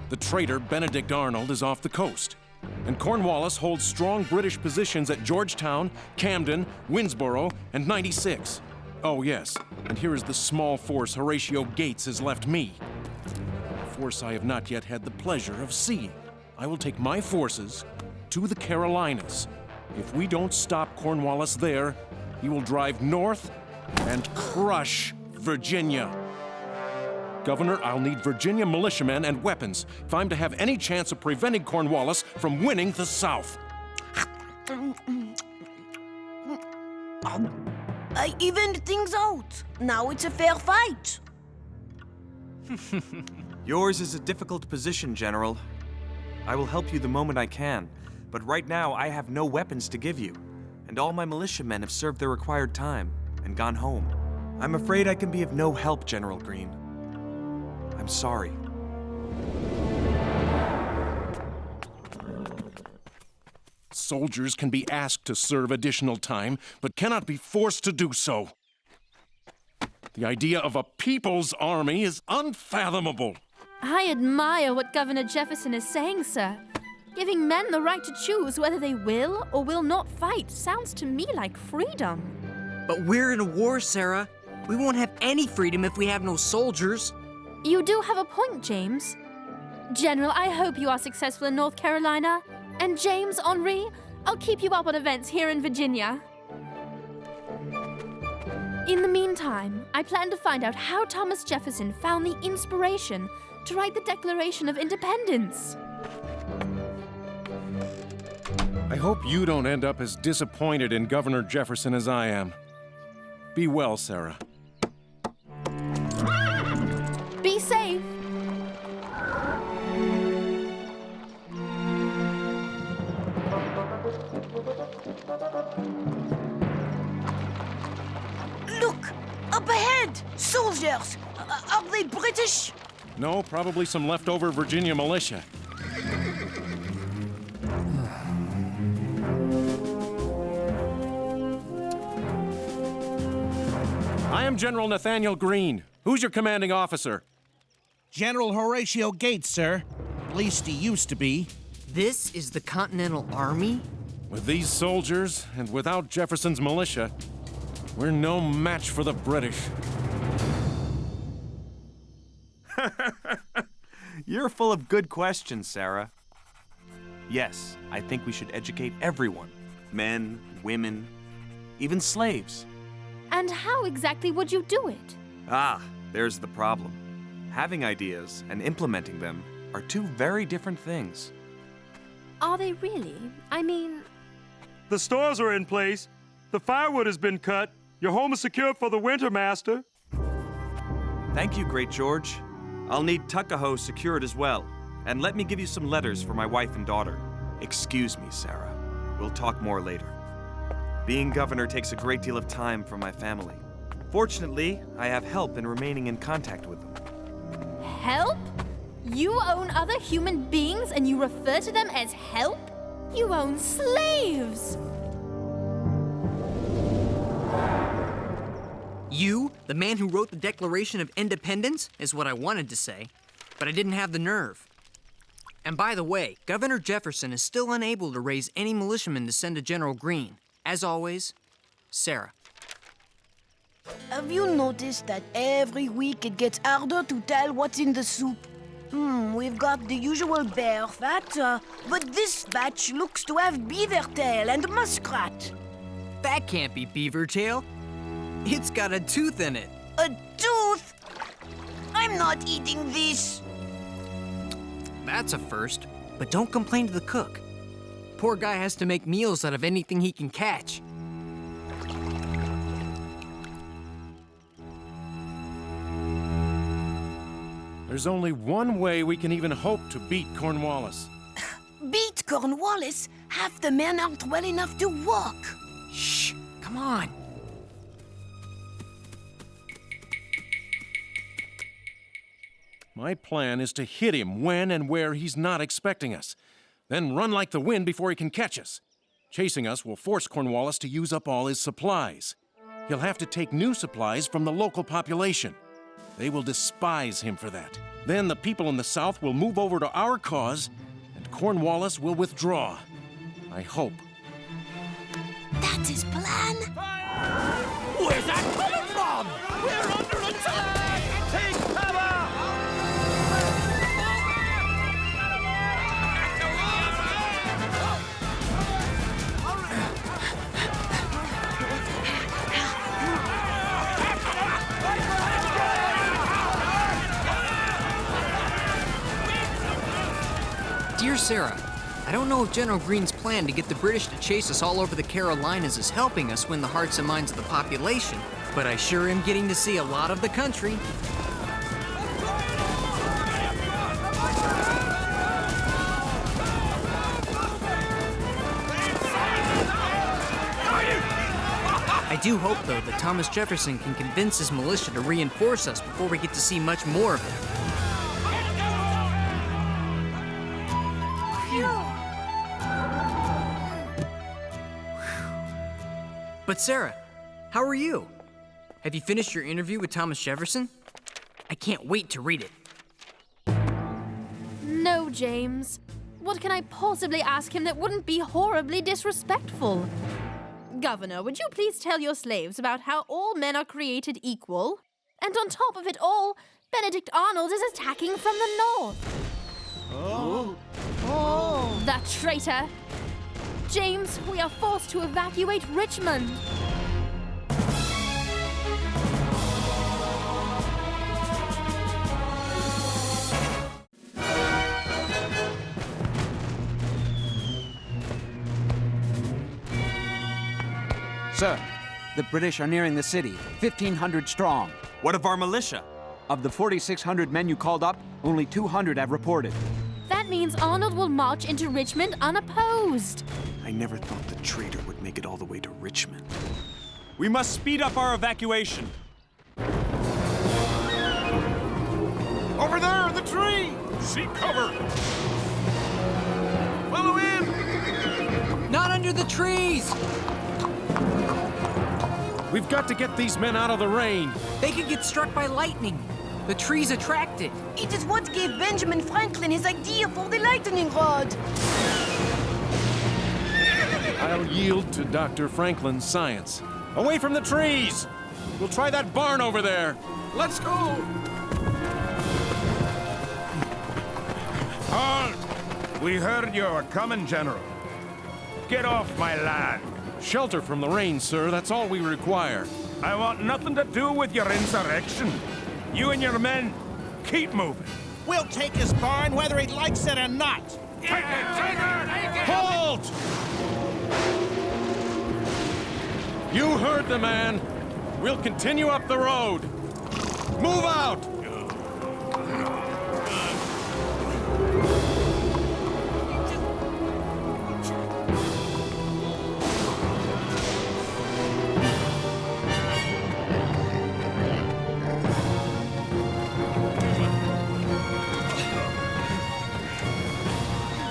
The traitor Benedict Arnold is off the coast, and Cornwallis holds strong British positions at Georgetown, Camden, Winnsboro, and 96. Oh yes, and here is the small force Horatio Gates has left me. A force I have not yet had the pleasure of seeing. I will take my forces to the Carolinas. If we don't stop Cornwallis there, he will drive north and crush Virginia. Governor, I'll need Virginia militiamen and weapons if I'm to have any chance of preventing Cornwallis from winning the South. I evened things out. Now it's a fair fight. Yours is a difficult position, General. I will help you the moment I can, but right now I have no weapons to give you, and all my militiamen have served their required time and gone home. I'm afraid I can be of no help, General Greene. I'm sorry. Soldiers can be asked to serve additional time, but cannot be forced to do so. The idea of a people's army is unfathomable. I admire what Governor Jefferson is saying, sir. Giving men the right to choose whether they will or will not fight sounds to me like freedom. But we're in a war, Sarah. We won't have any freedom if we have no soldiers. You do have a point, James. General, I hope you are successful in North Carolina. And James, Henri, I'll keep you up on events here in Virginia. In the meantime, I plan to find out how Thomas Jefferson found the inspiration to write the Declaration of Independence. I hope you don't end up as disappointed in Governor Jefferson as I am. Be well, Sarah. Be safe. Look! Up ahead! Soldiers! Are they British? No, probably some leftover Virginia militia. I am General Nathaniel Greene. Who's your commanding officer? General Horatio Gates, sir. At least he used to be. This is the Continental Army? With these soldiers, and without Jefferson's militia, we're no match for the British. You're full of good questions, Sarah. Yes, I think we should educate everyone. Men, women, even slaves. And how exactly would you do it? Ah, there's the problem. Having ideas and implementing them are two very different things. Are they really? I mean... The stores are in place. The firewood has been cut. Your home is secure for the winter, Master. Thank you, Great George. I'll need Tuckahoe secured as well. And let me give you some letters for my wife and daughter. Excuse me, Sarah. We'll talk more later. Being governor takes a great deal of time from my family. Fortunately, I have help in remaining in contact with them. Help? You own other human beings and you refer to them as help? You own slaves! You, the man who wrote the Declaration of Independence, is what I wanted to say, but I didn't have the nerve. And by the way, Governor Jefferson is still unable to raise any militiamen to send to General Greene. As always, Sarah. Have you noticed that every week it gets harder to tell what's in the soup? We've got the usual bear fat, but this batch looks to have beaver tail and muskrat. That can't be beaver tail. It's got a tooth in it. A tooth? I'm not eating this. That's a first, but don't complain to the cook. Poor guy has to make meals out of anything he can catch. There's only one way we can even hope to beat Cornwallis. Beat Cornwallis? Half the men aren't well enough to walk. Shh, come on. My plan is to hit him when and where he's not expecting us, then run like the wind before he can catch us. Chasing us will force Cornwallis to use up all his supplies. He'll have to take new supplies from the local population. They will despise him for that. Then the people in the South will move over to our cause, and Cornwallis will withdraw. I hope. That's his plan? Where's that coming from? We're under attack! Take cover! Dear Sarah, I don't know if General Greene's plan to get the British to chase us all over the Carolinas is helping us win the hearts and minds of the population, but I sure am getting to see a lot of the country. I do hope, though, that Thomas Jefferson can convince his militia to reinforce us before we get to see much more of it. But Sarah, how are you? Have you finished your interview with Thomas Jefferson? I can't wait to read it. No, James. What can I possibly ask him that wouldn't be horribly disrespectful? Governor, would you please tell your slaves about how all men are created equal? And on top of it all, Benedict Arnold is attacking from the north. Oh, that traitor! James, we are forced to evacuate Richmond. Sir, the British are nearing the city, 1,500 strong. What of our militia? Of the 4,600 men you called up, only 200 have reported. That means Arnold will march into Richmond unopposed. I never thought the traitor would make it all the way to Richmond. We must speed up our evacuation. Over there, the tree! Seek cover! Follow him! Not under the trees! We've got to get these men out of the rain. They could get struck by lightning. The trees attract it. It is what gave Benjamin Franklin his idea for the lightning rod. I'll yield to Dr. Franklin's science. Away from the trees! We'll try that barn over there. Let's go! Halt! We heard you were coming, General. Get off my land. Shelter from the rain, sir. That's all we require. I want nothing to do with your insurrection. You and your men, keep moving. We'll take his barn whether he likes it or not. Take it! Halt! You heard the man. We'll continue up the road. Move out!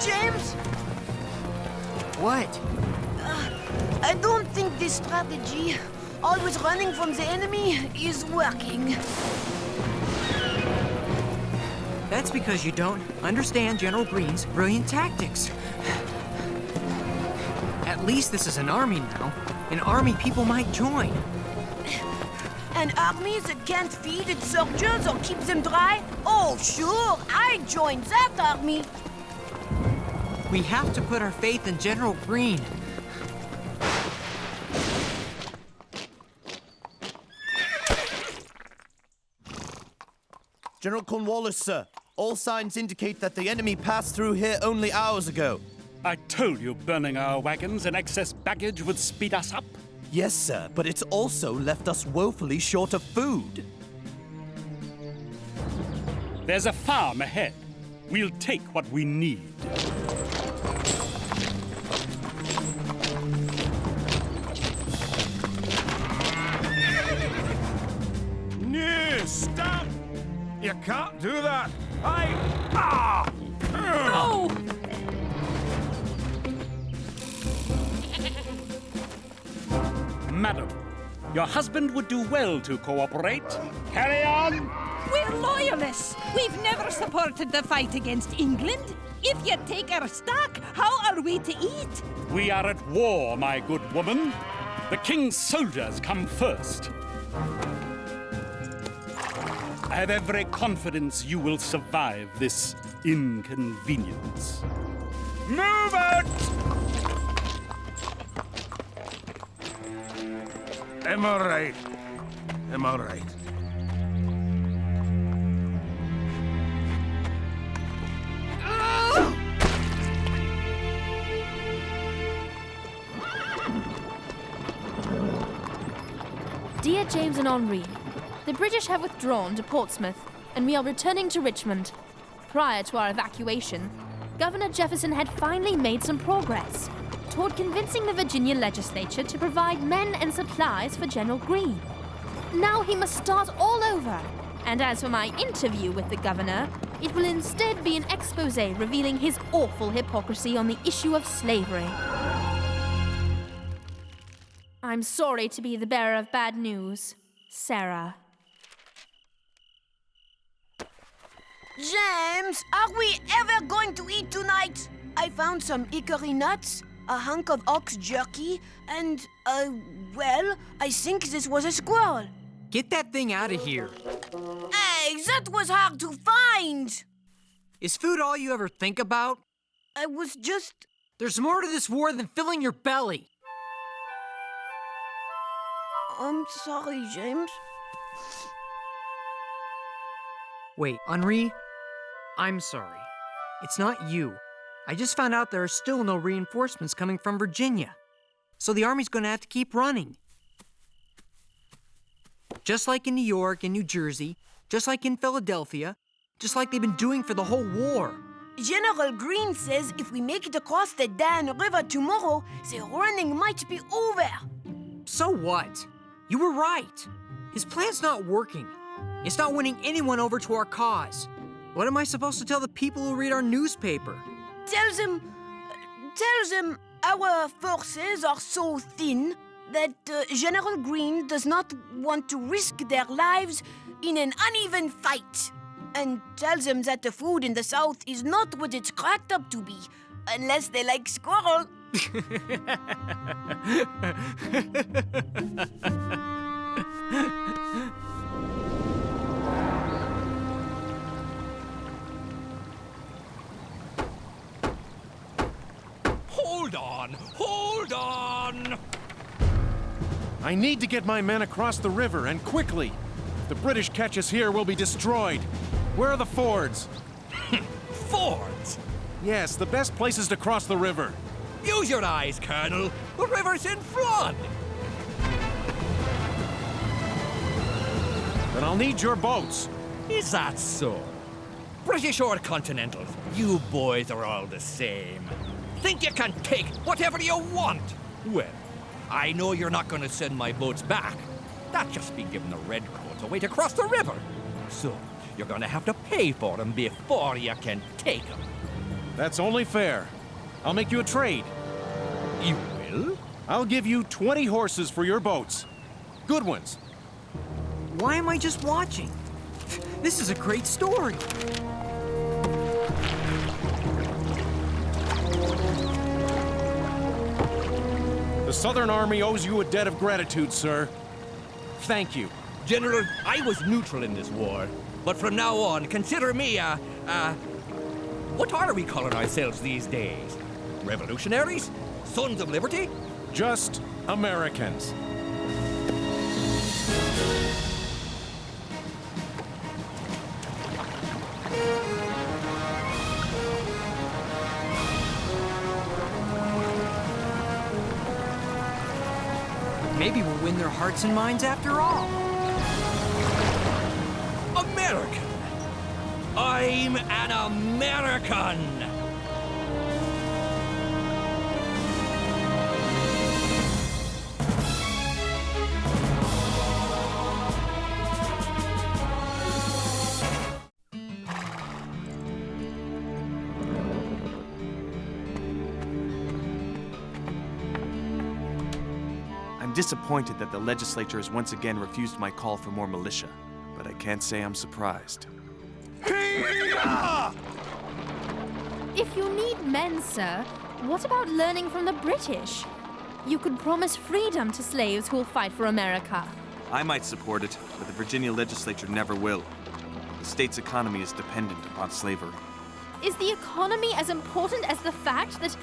James? What? I don't think this strategy, always running from the enemy, is working. That's because you don't understand General Greene's brilliant tactics. At least this is an army now. An army people might join. An army that can't feed its soldiers or keep them dry? Oh, sure, I'd join that army. We have to put our faith in General Greene. General Cornwallis, sir. All signs indicate that the enemy passed through here only hours ago. I told you burning our wagons and excess baggage would speed us up. Yes, sir, but it's also left us woefully short of food. There's a farm ahead. We'll take what we need. No, stop! You can't do that. No! Madam, your husband would do well to cooperate. Carry on! We're loyalists. We've never supported the fight against England. If you take our stock, how are we to eat? We are at war, my good woman. The king's soldiers come first. I have every confidence you will survive this inconvenience. Move out! I'm all right. I'm all right. Dear James and Henri, the British have withdrawn to Portsmouth, and we are returning to Richmond. Prior to our evacuation, Governor Jefferson had finally made some progress toward convincing the Virginia legislature to provide men and supplies for General Greene. Now he must start all over. And as for my interview with the governor, it will instead be an expose revealing his awful hypocrisy on the issue of slavery. I'm sorry to be the bearer of bad news. Sarah. James, are we ever going to eat tonight? I found some hickory nuts, a hunk of ox jerky, and, well, I think this was a squirrel. Get that thing out of here. Hey, that was hard to find. Is food all you ever think about? I was just... There's more to this war than filling your belly. I'm sorry, James. Wait, Henri? I'm sorry. It's not you. I just found out there are still no reinforcements coming from Virginia. So the army's gonna have to keep running. Just like in New York and New Jersey, just like in Philadelphia, just like they've been doing for the whole war. General Greene says if we make it across the Dan River tomorrow, the running might be over. So what? You were right. His plan's not working. It's not winning anyone over to our cause. What am I supposed to tell the people who read our newspaper? Tell them our forces are so thin that General Greene does not want to risk their lives in an uneven fight. And tell them that the food in the South is not what it's cracked up to be, unless they like squirrel. Hold on! I need to get my men across the river, and quickly. If the British catch us here, we'll be destroyed. Where are the fords? Fords? Yes, the best places to cross the river. Use your eyes, Colonel. The river's in flood. Then I'll need your boats. Is that so? British or Continentals, you boys are all the same. Think you can take whatever you want? Well, I know you're not going to send my boats back. That's just be giving the redcoats a way to cross the river. So, you're going to have to pay for them before you can take them. That's only fair. I'll make you a trade. You will? I'll give you 20 horses for your boats. Good ones. Why am I just watching? This is a great story. The Southern Army owes you a debt of gratitude, sir. Thank you. General, I was neutral in this war, but from now on, consider me what are we calling ourselves these days? Revolutionaries? Sons of Liberty? Just Americans. Maybe we'll win their hearts and minds after all. American! I'm an American! I'm disappointed that the legislature has once again refused my call for more militia, but I can't say I'm surprised. If you need men, sir, what about learning from the British? You could promise freedom to slaves who will fight for America. I might support it, but the Virginia legislature never will. The state's economy is dependent upon slavery. Is the economy as important as the fact that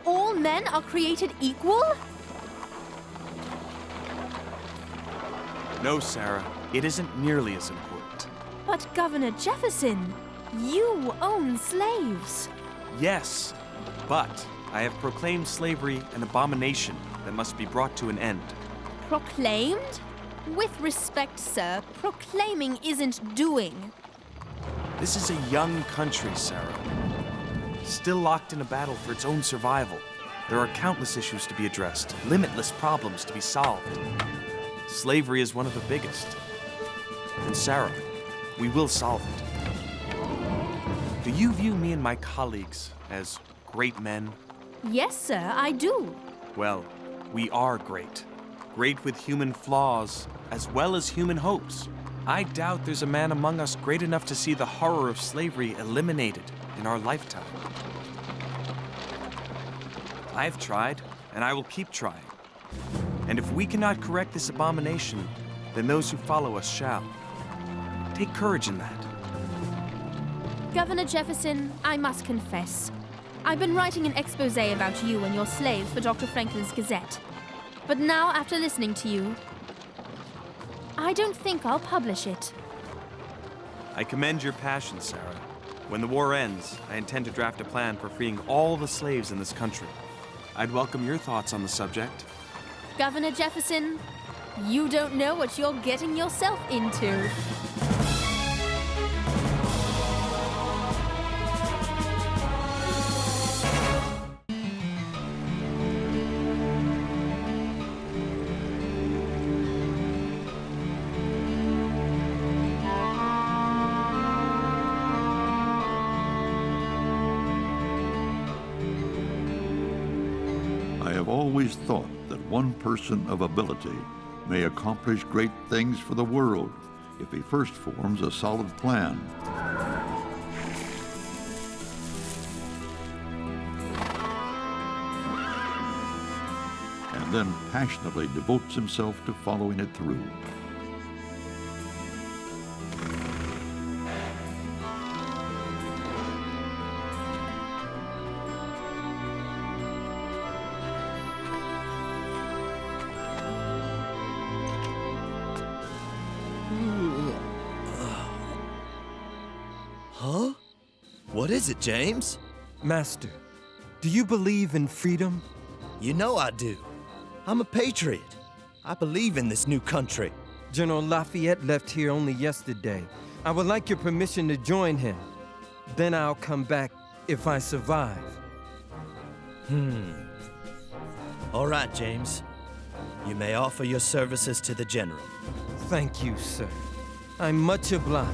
all men are created equal? No, Sarah, it isn't nearly as important. But Governor Jefferson, you own slaves. Yes, but I have proclaimed slavery an abomination that must be brought to an end. Proclaimed? With respect, sir, proclaiming isn't doing. This is a young country, Sarah. Still locked in a battle for its own survival. There are countless issues to be addressed, limitless problems to be solved. Slavery is one of the biggest. And Sarah, we will solve it. Do you view me and my colleagues as great men? Yes, sir, I do. Well, we are great. Great with human flaws, as well as human hopes. I doubt there's a man among us great enough to see the horror of slavery eliminated in our lifetime. I've tried, and I will keep trying. And if we cannot correct this abomination, then those who follow us shall. Take courage in that. Governor Jefferson, I must confess. I've been writing an expose about you and your slaves for Dr. Franklin's Gazette. But now, after listening to you, I don't think I'll publish it. I commend your passion, Sarah. When the war ends, I intend to draft a plan for freeing all the slaves in this country. I'd welcome your thoughts on the subject. Governor Jefferson, you don't know what you're getting yourself into. I have always thought that one person of ability may accomplish great things for the world if he first forms a solid plan. And then passionately devotes himself to following it through. Huh? What is it, James? Master, do you believe in freedom? You know I do. I'm a patriot. I believe in this new country. General Lafayette left here only yesterday. I would like your permission to join him. Then I'll come back if I survive. All right, James. You may offer your services to the general. Thank you, sir. I'm much obliged.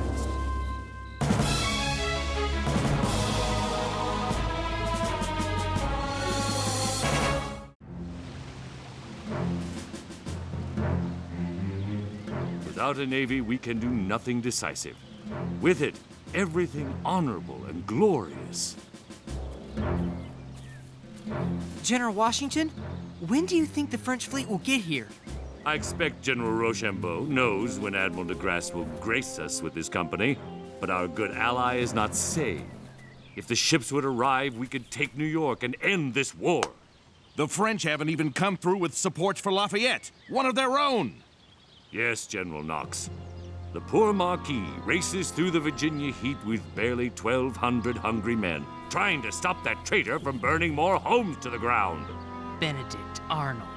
Without a navy, we can do nothing decisive. With it, everything honorable and glorious. General Washington, when do you think the French fleet will get here? I expect General Rochambeau knows when Admiral de Grasse will grace us with his company, but our good ally is not saved. If the ships would arrive, we could take New York and end this war. The French haven't even come through with support for Lafayette, one of their own. Yes, General Knox. The poor Marquis races through the Virginia heat with barely 1,200 hungry men, trying to stop that traitor from burning more homes to the ground. Benedict Arnold.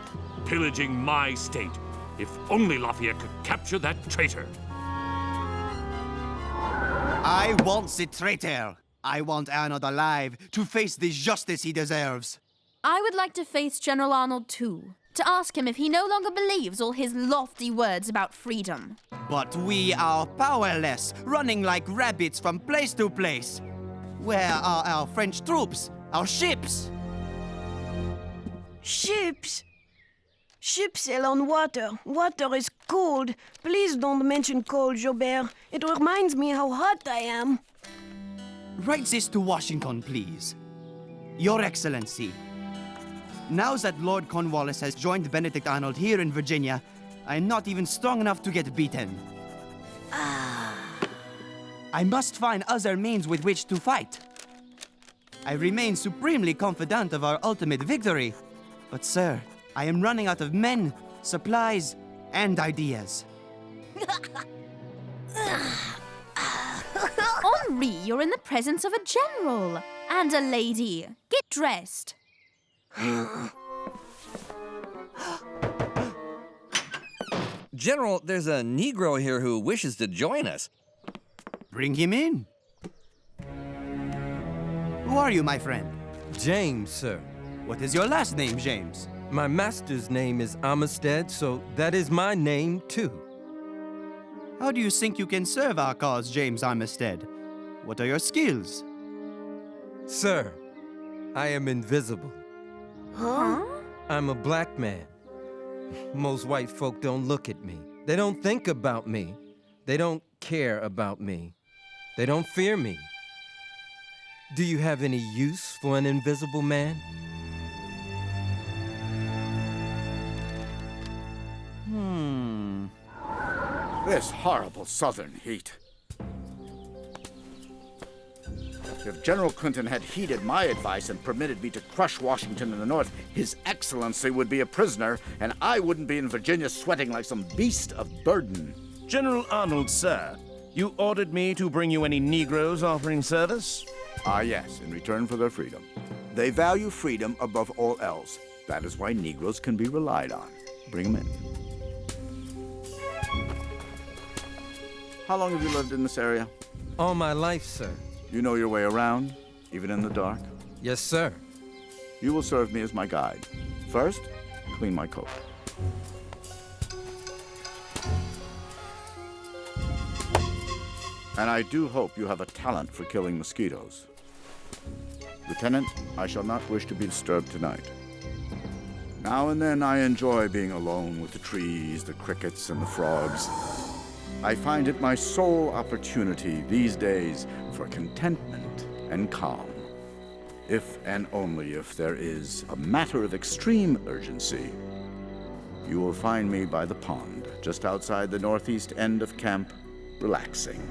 Pillaging my state. If only Lafayette could capture that traitor. I want the traitor. I want Arnold alive to face the justice he deserves. I would like to face General Arnold too, to ask him if he no longer believes all his lofty words about freedom. But we are powerless, running like rabbits from place to place. Where are our French troops? Our ships? Ships? Ships sail on water. Water is cold. Please don't mention cold, Jobert. It reminds me how hot I am. Write this to Washington, please. Your Excellency. Now that Lord Cornwallis has joined Benedict Arnold here in Virginia, I am not even strong enough to get beaten. I must find other means with which to fight. I remain supremely confident of our ultimate victory. But, sir, I am running out of men, supplies, and ideas. Henri, you're in the presence of a general and a lady. Get dressed. General, there's a Negro here who wishes to join us. Bring him in. Who are you, my friend? James, sir. What is your last name, James? My master's name is Armistead, so that is my name, too. How do you think you can serve our cause, James Armistead? What are your skills? Sir, I am invisible. Huh? I'm a black man. Most white folk don't look at me. They don't think about me. They don't care about me. They don't fear me. Do you have any use for an invisible man? This horrible southern heat. If General Clinton had heeded my advice and permitted me to crush Washington in the north, His Excellency would be a prisoner, and I wouldn't be in Virginia sweating like some beast of burden. General Arnold, sir, you ordered me to bring you any Negroes offering service? Ah, yes, in return for their freedom. They value freedom above all else. That is why Negroes can be relied on. Bring them in. How long have you lived in this area? All my life, sir. You know your way around, even in the dark? Yes, sir. You will serve me as my guide. First, clean my coat. And I do hope you have a talent for killing mosquitoes. Lieutenant, I shall not wish to be disturbed tonight. Now and then I enjoy being alone with the trees, the crickets, and the frogs. I find it my sole opportunity these days for contentment and calm. If and only if there is a matter of extreme urgency, you will find me by the pond, just outside the northeast end of camp, relaxing.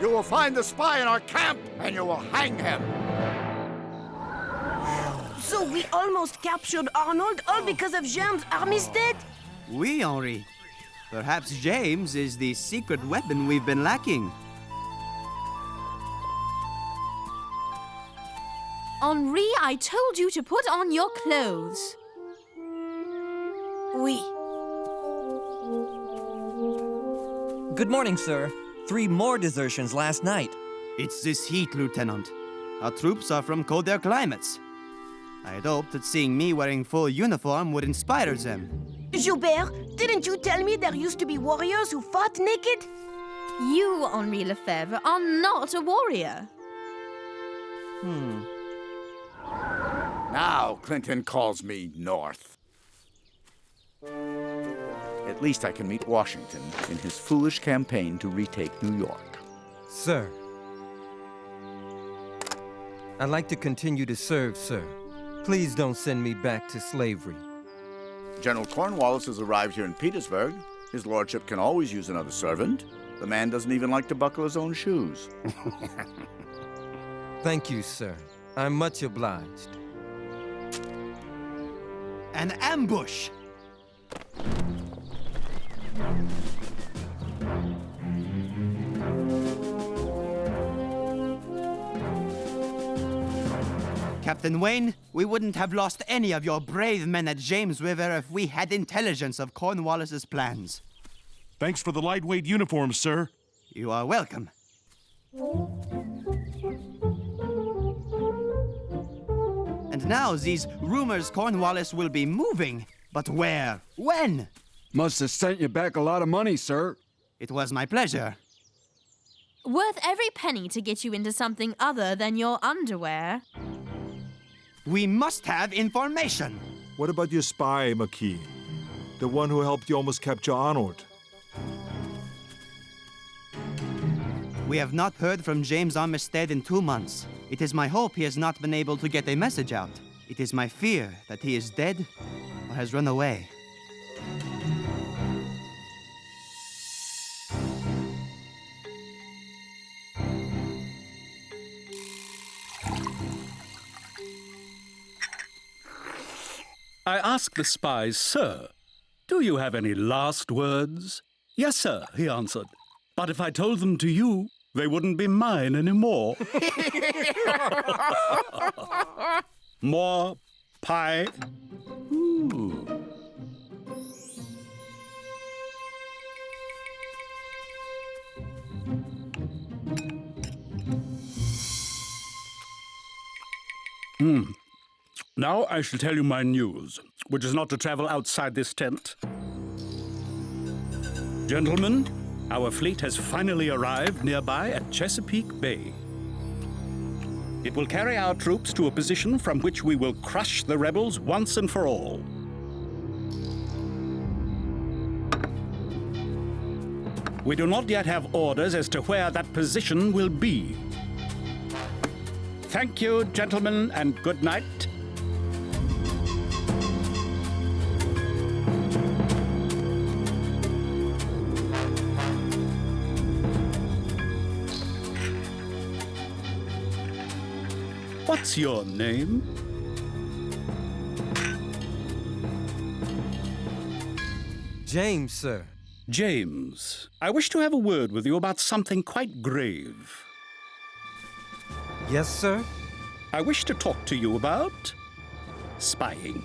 You will find the spy in our camp, and you will hang him. So we almost captured Arnold, all because of James Armistead? Oui, Henri. Perhaps James is the secret weapon we've been lacking. Henri, I told you to put on your clothes. Oui. Good morning, sir. 3 more desertions last night. It's this heat, Lieutenant. Our troops are from colder climates. I had hoped that seeing me wearing full uniform would inspire them. Joubert, didn't you tell me there used to be warriors who fought naked? You, Henri Lefebvre, are not a warrior. Now Clinton calls me North. At least I can meet Washington in his foolish campaign to retake New York. Sir, I'd like to continue to serve, sir. Please don't send me back to slavery. General Cornwallis has arrived here in Petersburg. His lordship can always use another servant. The man doesn't even like to buckle his own shoes. Thank you, sir. I'm much obliged. An ambush! Captain Wayne, we wouldn't have lost any of your brave men at James River if we had intelligence of Cornwallis's plans. Thanks for the lightweight uniform, sir. You are welcome. And now these rumors Cornwallis will be moving. But where? When? Must have sent you back a lot of money, sir. It was my pleasure. Worth every penny to get you into something other than your underwear. We must have information. What about your spy, McKee? The one who helped you almost capture Arnold? We have not heard from James Armistead in 2 months. It is my hope he has not been able to get a message out. It is my fear that he is dead or has run away. I asked the spies, "Sir, do you have any last words?" "Yes, sir," he answered. "But if I told them to you, they wouldn't be mine anymore." More pie? Ooh. Now I shall tell you my news, which is not to travel outside this tent. Gentlemen, our fleet has finally arrived nearby at Chesapeake Bay. It will carry our troops to a position from which we will crush the rebels once and for all. We do not yet have orders as to where that position will be. Thank you, gentlemen, and good night. What's your name? James, sir. James, I wish to have a word with you about something quite grave. Yes, sir? I wish to talk to you about spying.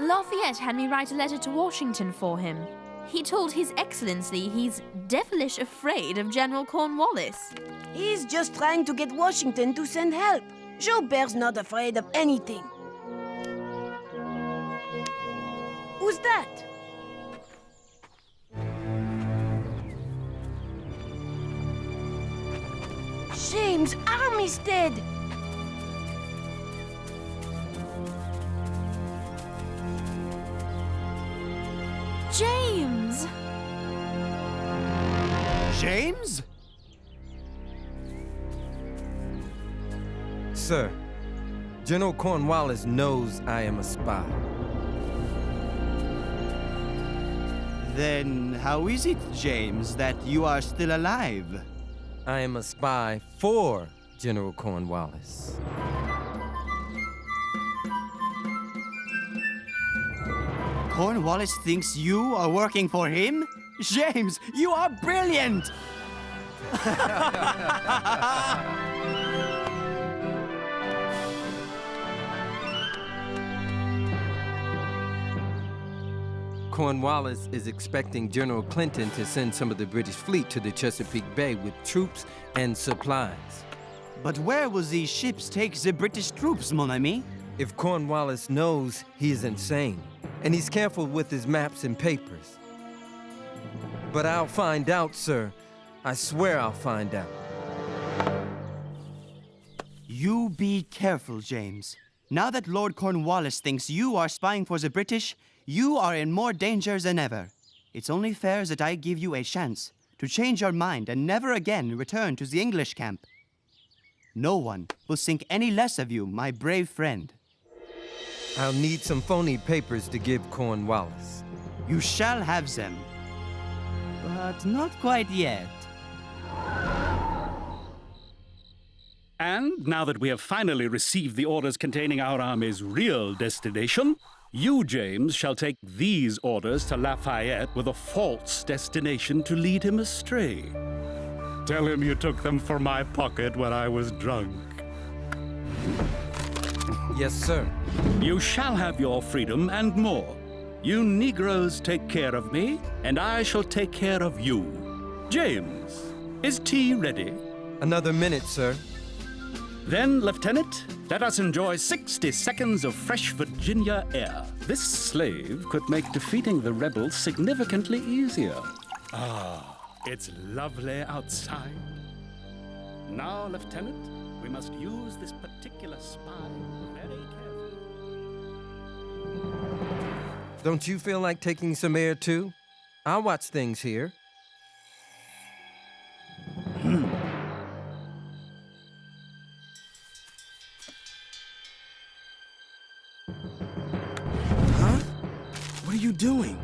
Lafayette had me write a letter to Washington for him. He told His Excellency he's devilish afraid of General Cornwallis. He's just trying to get Washington to send help. Joubert's not afraid of anything. Who's that? James Armistead! James! James? sir. General Cornwallis knows I am a spy. Then how is it, James, that you are still alive? I am a spy for General Cornwallis. Cornwallis thinks you are working for him? James, you are brilliant! Cornwallis is expecting General Clinton to send some of the British fleet to the Chesapeake Bay with troops and supplies. But where will these ships take the British troops, mon ami? If Cornwallis knows, he is insane, and he's careful with his maps and papers. But I'll find out, sir. I swear I'll find out. You be careful, James. Now that Lord Cornwallis thinks you are spying for the British, you are in more danger than ever. It's only fair that I give you a chance to change your mind and never again return to the English camp. No one will think any less of you, my brave friend. I'll need some phony papers to give Cornwallis. You shall have them. But not quite yet. And now that we have finally received the orders containing our army's real destination, you, James, shall take these orders to Lafayette with a false destination to lead him astray. Tell him you took them from my pocket when I was drunk. Yes, sir. You shall have your freedom and more. You Negroes take care of me, and I shall take care of you. James, is tea ready? Another minute, sir. Then, Lieutenant, let us enjoy 60 seconds of fresh Virginia air. This slave could make defeating the rebels significantly easier. Ah, it's lovely outside. Now, Lieutenant, we must use this particular spy very carefully. Don't you feel like taking some air, too? I'll watch things here. What are you doing?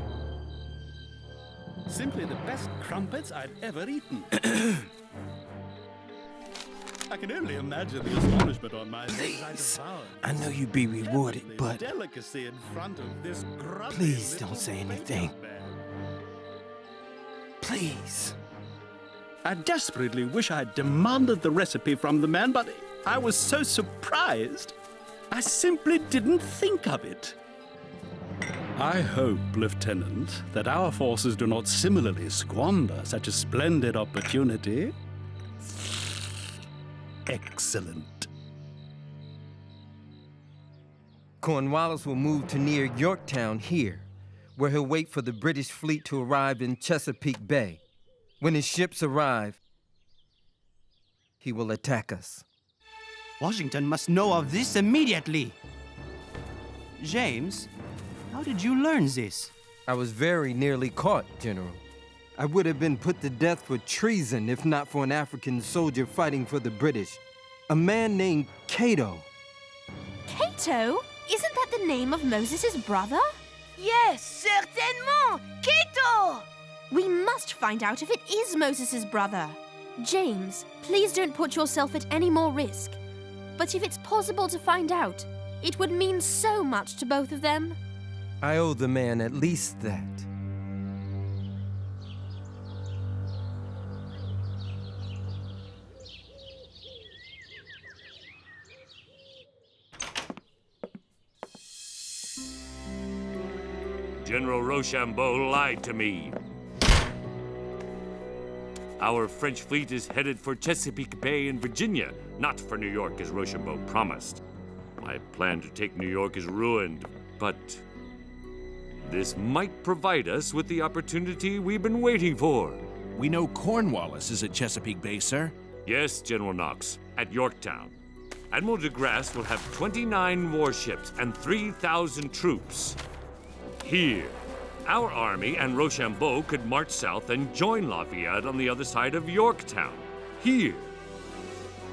Simply the best crumpets I've ever eaten. I can only imagine the astonishment on my face. I know you'd be rewarded, but delicacy in front of this grubby please don't say anything. Please. I desperately wish I'd demanded the recipe from the man, but I was so surprised. I simply didn't think of it. I hope, Lieutenant, that our forces do not similarly squander such a splendid opportunity. Excellent. Cornwallis will move to near Yorktown here, where he'll wait for the British fleet to arrive in Chesapeake Bay. When his ships arrive, he will attack us. Washington must know of this immediately. James, how did you learn this? I was very nearly caught, General. I would have been put to death for treason if not for an African soldier fighting for the British. A man named Cato. Cato? Isn't that the name of Moses' brother? Yes, certainement! Cato! We must find out if it is Moses' brother. James, please don't put yourself at any more risk. But if it's possible to find out, it would mean so much to both of them. I owe the man at least that. General Rochambeau lied to me. Our French fleet is headed for Chesapeake Bay in Virginia, not for New York as Rochambeau promised. My plan to take New York is ruined, but this might provide us with the opportunity we've been waiting for. We know Cornwallis is at Chesapeake Bay, sir. Yes, General Knox, at Yorktown. Admiral de Grasse will have 29 warships and 3,000 troops. Here, our army and Rochambeau could march south and join Lafayette on the other side of Yorktown. Here.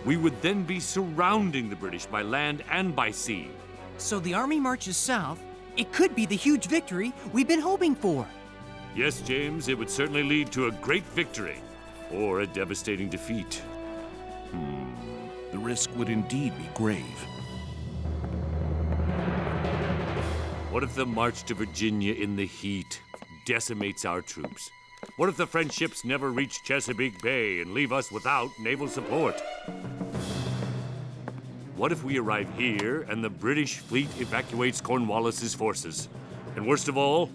We would then be surrounding the British by land and by sea. So the army marches south. It could be the huge victory we've been hoping for. Yes, James, it would certainly lead to a great victory, or a devastating defeat. The risk would indeed be grave. What if the march to Virginia in the heat decimates our troops? What if the French ships never reach Chesapeake Bay and leave us without naval support? What if we arrive here and the British fleet evacuates Cornwallis's forces? And worst of all,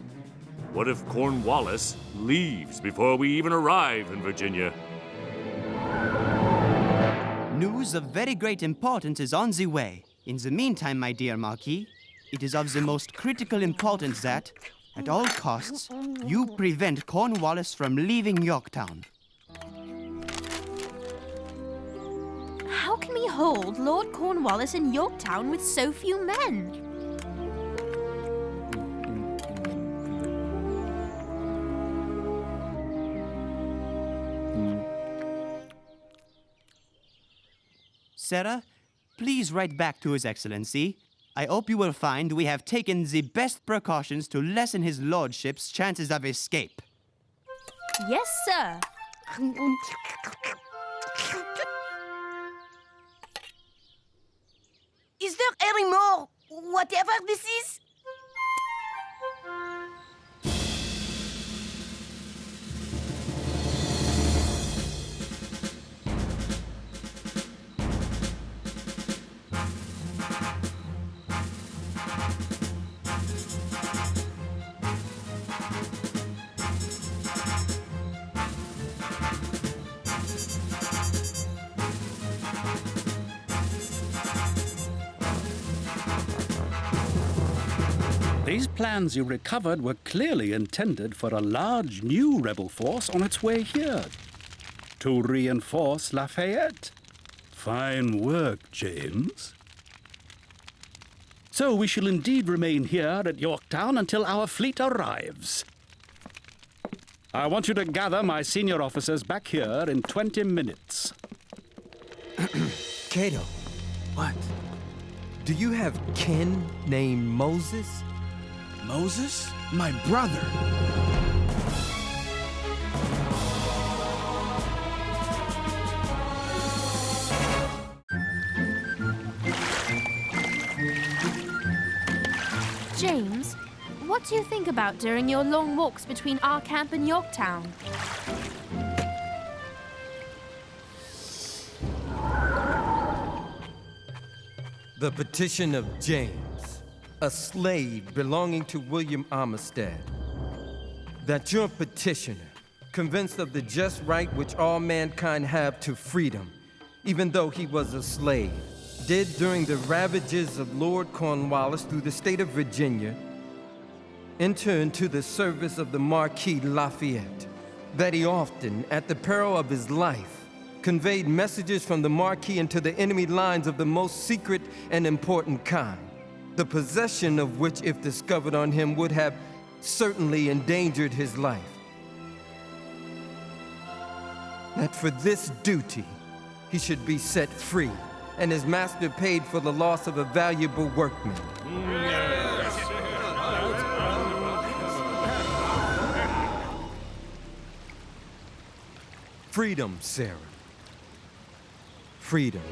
what if Cornwallis leaves before we even arrive in Virginia? News of very great importance is on the way. In the meantime, my dear Marquis, it is of the most critical importance that, at all costs, you prevent Cornwallis from leaving Yorktown. How can we hold Lord Cornwallis in Yorktown with so few men? Sarah, please write back to His Excellency. I hope you will find we have taken the best precautions to lessen his lordship's chances of escape. Yes, sir. Is there any more, whatever this is? These plans you recovered were clearly intended for a large new rebel force on its way here. To reinforce Lafayette. Fine work, James. So we shall indeed remain here at Yorktown until our fleet arrives. I want you to gather my senior officers back here in 20 minutes. Cato. What? Do you have kin named Moses? Moses? My brother. James, what do you think about during your long walks between our camp and Yorktown? The petition of James, a slave belonging to William Armistead. That your petitioner, convinced of the just right which all mankind have to freedom, even though he was a slave, did during the ravages of Lord Cornwallis through the state of Virginia, enter into the service of the Marquis Lafayette, that he often, at the peril of his life, conveyed messages from the Marquis into the enemy lines of the most secret and important kind, the possession of which, if discovered on him, would have certainly endangered his life. That for this duty, he should be set free, and his master paid for the loss of a valuable workman. Freedom, Sarah. Freedom.